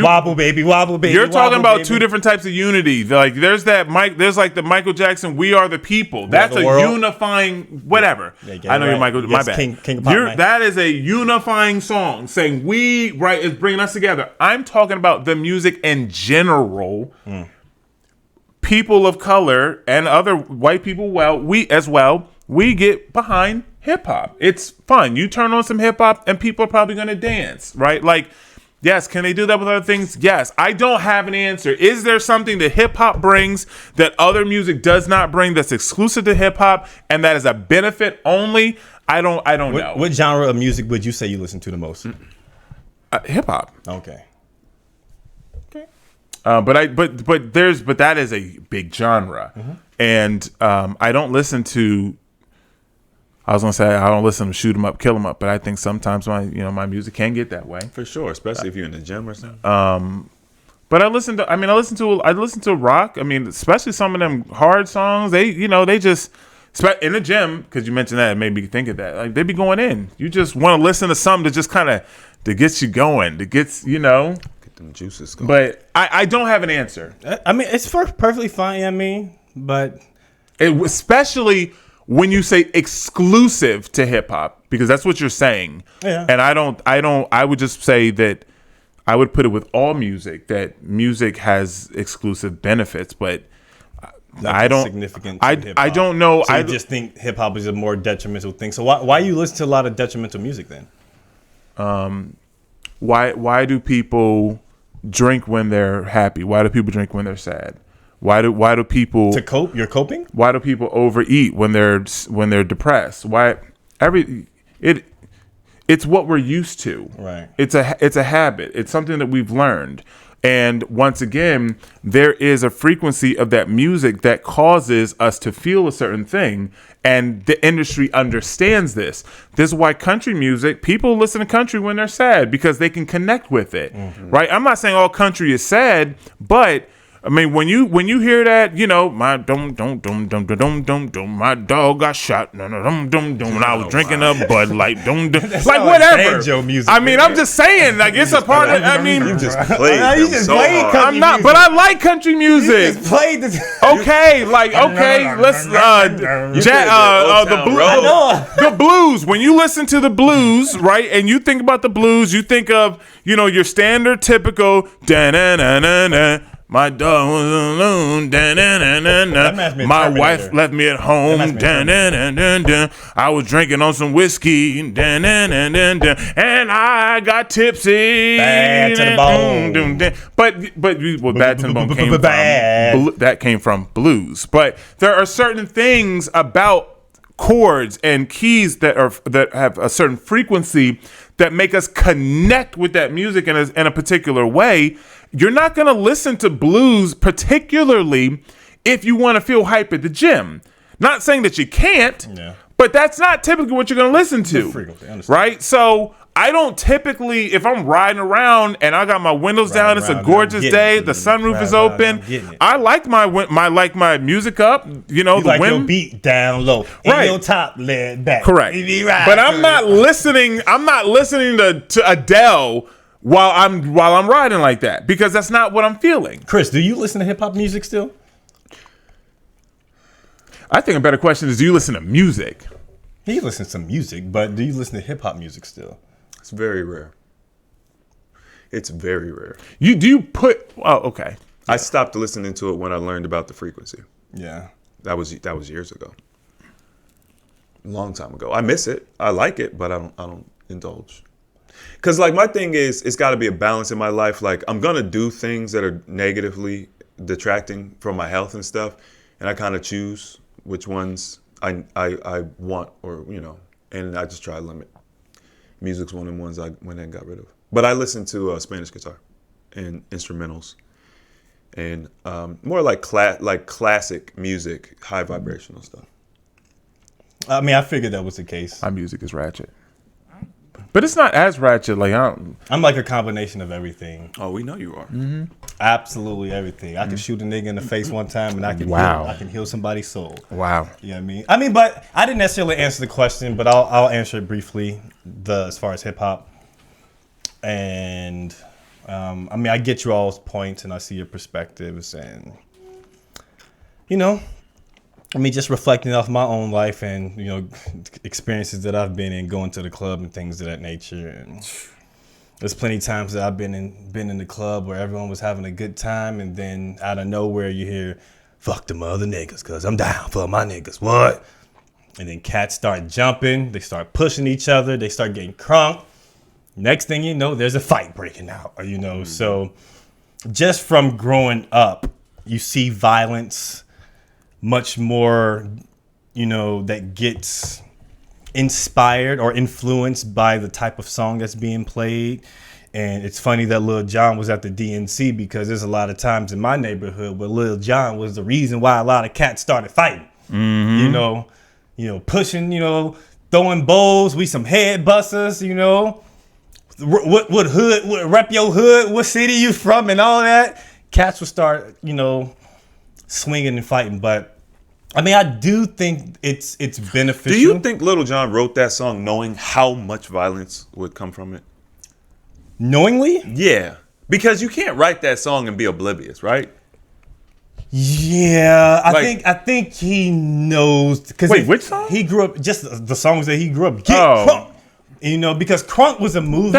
Wobble baby. You're talking about two different types of unity. Like there's like the Michael Jackson "We Are the People." That's a unifying whatever. I know you're Michael. My bad. King of Pop, that is a unifying song saying we is bringing us together. I'm talking about the music in general. People of color and other white people, we get behind hip hop. It's fun. You turn on some hip hop and people are probably going to dance, right? Like, yes, can they do that with other things? Yes. I don't have an answer. Is there something that hip hop brings that other music does not bring that's exclusive to hip hop and that is a benefit only? I don't know. What genre of music would you say you listen to the most? Hip hop. Okay. But that is a big genre, and I don't listen to. I was gonna say I don't listen to shoot 'em up, kill 'em up, but I think sometimes my music can get that way for sure, especially if you're in the gym or something. But I listen to rock. I mean, especially some of them hard songs. They just in the gym because you mentioned that it made me think of that. Like they be going in. You just want to listen to something to just kind of to get you going. To get them juices going. But I don't have an answer. I mean, it's perfectly fine. I mean, but especially when you say exclusive to hip hop, because that's what you're saying. Yeah. And I would just say that I would put it with all music that music has exclusive benefits, but I don't. Significant. I don't know. So I just think hip hop is a more detrimental thing. So why you listen to a lot of detrimental music then? Why do people drink when they're happy? Why do people drink when they're sad? Why do people to cope? You're coping. Why do people overeat when they're depressed? It's what we're used to. Right. It's a habit. It's something that we've learned. And once again, there is a frequency of that music that causes us to feel a certain thing. And the industry understands this. This is why country music, people listen to country when they're sad because they can connect with it. Mm-hmm. Right? I'm not saying all country is sad, but I mean, when you hear that, you know, my my dog got shot, and I was drinking a Bud Light, like whatever. Banjo music, I mean, I'm just saying, like it's a part of. I mean, You just played them so hard. I'm not, but I like country music. Just played this. Okay, like let's the blues. When you listen to the blues, right, and you think about the blues, you think of your standard typical da-na-na-na-na. My dog was alone. Da-na-na-na-na. My wife left me at home. Da-na-na-na-na. I was drinking on some whiskey. Da-na-na-na-na. And I got tipsy. Bad to the bone. But bad to the bone came from that came from blues. But there are certain things about chords and keys that have a certain frequency that make us connect with that music in a particular way. You're not going to listen to blues particularly if you want to feel hype at the gym. Not saying that you can't, but that's not typically what you're going to listen to, right? So I don't typically, if I'm riding around and I got my windows down, it's a gorgeous day, the sunroof is open. I like my music up, You the like wind. your beat down low, Right. and your top laid back. Correct. But I'm not listening to Adele while I'm riding like that, because that's not what I'm feeling. Chris, do you listen to hip hop music still? I think a better question is, do you listen to music? He listens to music, but do you listen to hip hop music still? It's very rare. It's very rare. Okay. I stopped listening to it when I learned about the frequency. Yeah. That was years ago. A long time ago. I miss it. I like it, but I don't indulge. Cause like my thing is, it's got to be a balance in my life. Like I'm gonna do things that are negatively detracting from my health and stuff, and I kind of choose which ones I want, or and I just try to limit. Music's one of the ones I went and got rid of. But I listen to Spanish guitar and instrumentals, and more like classic music, high vibrational stuff. I mean, I figured that was the case. My music is ratchet, but it's not as ratchet. Like I'm like a combination of everything. Oh, we know you are. Mm-hmm. Absolutely everything. I can shoot a nigga in the face one time, and I can heal somebody's soul. Wow. You know what I mean? I mean, but I didn't necessarily answer the question, but I'll answer it briefly. As far as hip hop, and I mean, I get you all's points, and I see your perspectives, and I mean, just reflecting off my own life and experiences that I've been in, going to the club and things of that nature. And there's plenty of times that I've been in the club where everyone was having a good time, and then out of nowhere you hear, "Fuck them other niggas, cause I'm down for my niggas." What? And then cats start jumping, they start pushing each other, they start getting crunk. Next thing you know, there's a fight breaking out. So just from growing up, you see violence much more, that gets inspired or influenced by the type of song that's being played. And it's funny that Lil Jon was at the DNC, because there's a lot of times in my neighborhood where Lil Jon was the reason why a lot of cats started fighting. Mm-hmm. Pushing, throwing bowls, we some head busters, what hood, what rep your hood, what city you from, and all that. Cats would start, swinging and fighting. But I mean, I do think it's beneficial. Do you think Lil Jon wrote that song knowing how much violence would come from it? Knowingly? Yeah, because you can't write that song and be oblivious, right? Yeah, I think he knows. Wait, which song? He grew up, just the songs that he grew up. Get crunk, because crunk was a movement.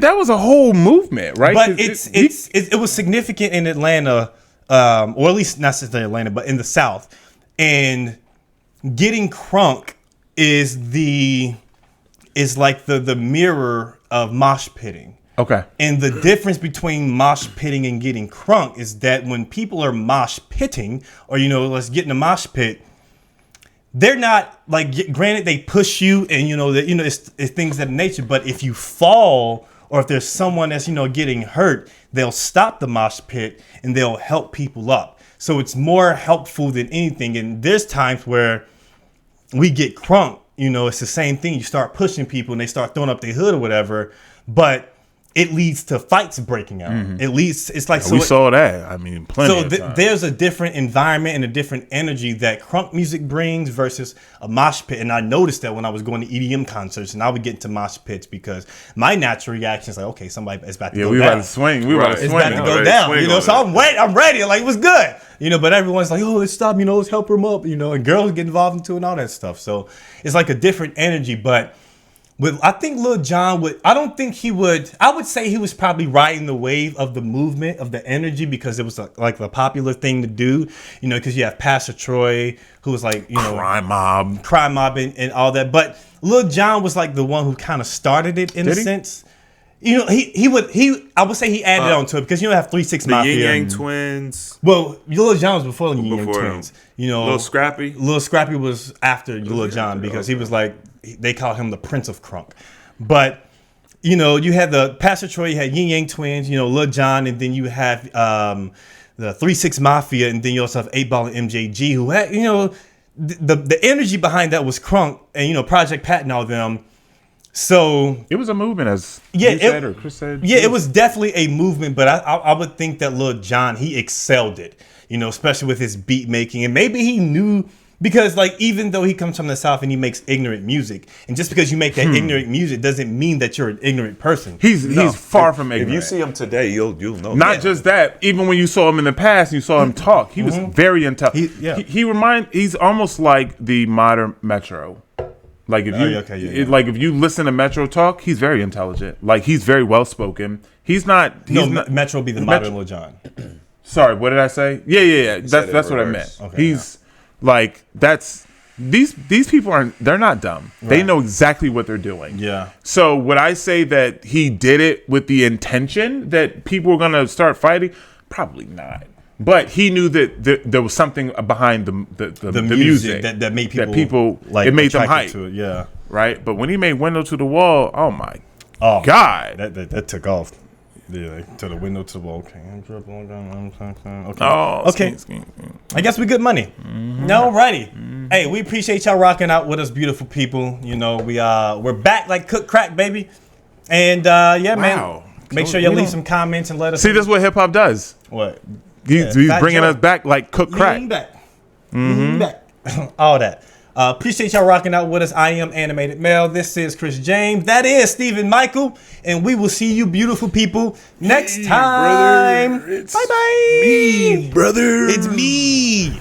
That was a whole movement, right? But it was significant in Atlanta, or at least not necessarily Atlanta, but in the South. And getting crunk is like the mirror of mosh pitting. Okay. And the difference between mosh pitting and getting crunk is that when people are mosh pitting, or let's get in a mosh pit, they're not like, granted they push you and it's things of that nature, but if you fall or if there's someone that's getting hurt, they'll stop the mosh pit and they'll help people up. So it's more helpful than anything. And there's times where we get crunk, it's the same thing. You start pushing people and they start throwing up their hood or whatever, but it leads to fights breaking out. It leads. It's like We saw that. I mean, plenty so of times. there's a different environment and a different energy that crunk music brings versus a mosh pit. And I noticed that when I was going to EDM concerts, and I would get into mosh pits because my natural reaction is like, okay, somebody is about to go we down. about to swing. We about to It's swing. about to go down. You know, so I'm ready. Like, it was good. You know, but everyone's like, oh, let's stop. You know, let's help him up. You know, and girls get involved into it and all that stuff. So it's like a different energy, but. I think Lil Jon would. I don't think he would. I would say he was probably riding the wave of the movement of the energy because it was like the popular thing to do. You know, because you have Pastor Troy, who was like, you know, Crime Mob, and all that. But Lil Jon was like the one who kind of started it in a sense. You know, I would say he added on to it because you don't have 3 6 Mafia. The Yin Yang Twins. Well, Lil Jon was before the Yin Yang Twins. You know, Lil Scrappy. Lil Scrappy was after Lil Jon because he was like, they call him the Prince of Crunk. But, you know, you had the Pastor Troy, you had Yin Yang Twins, you know, Lil Jon, and then you have the 3 6 Mafia, and then you also have 8 Ball and MJG, who had, you know, the energy behind that was Crunk and, you know, Project Pat and all them. So it was a movement, as you said, or Chris said. Yeah, it was definitely a movement, but I would think that Lil Jon, he excelled it, you know, especially with his beat making. And maybe he knew, because like, even though he comes from the South and he makes ignorant music, and just because you make that ignorant music doesn't mean that you're an ignorant person. He's far from ignorant. If you see him today, you'll know. Not just that, even when you saw him in the past, you saw him talk. He was very intelligent. He's almost like the modern Metro. Like if you like if you listen to Metro talk, he's very intelligent. Like he's very well spoken. He's not. Metro would be the modern Lil Jon. Sorry, what did I say? Yeah. That's what I meant. Okay, he's like these people they're not dumb. Right. They know exactly what they're doing. Yeah. So would I say that he did it with the intention that people were gonna start fighting? Probably not. But he knew that there was something behind the music that made people like it made them hype to it. Yeah, right. But when he made "Window to the Wall," oh my God, that took off. Yeah, to the window to the wall. Okay, okay. I guess we good money. Alrighty. Hey, we appreciate y'all rocking out with us, beautiful people. You know, we're back like cook crack, baby. And man, make sure you leave some comments and let us see. This is what hip hop does. What? He's bringing us back like cook crack. Back. All that. Appreciate y'all rocking out with us. I am Animated Mel. This is Chris James. That is Stephen Michael. And we will see you beautiful people next time. Brother, bye-bye. Me, brother. It's me.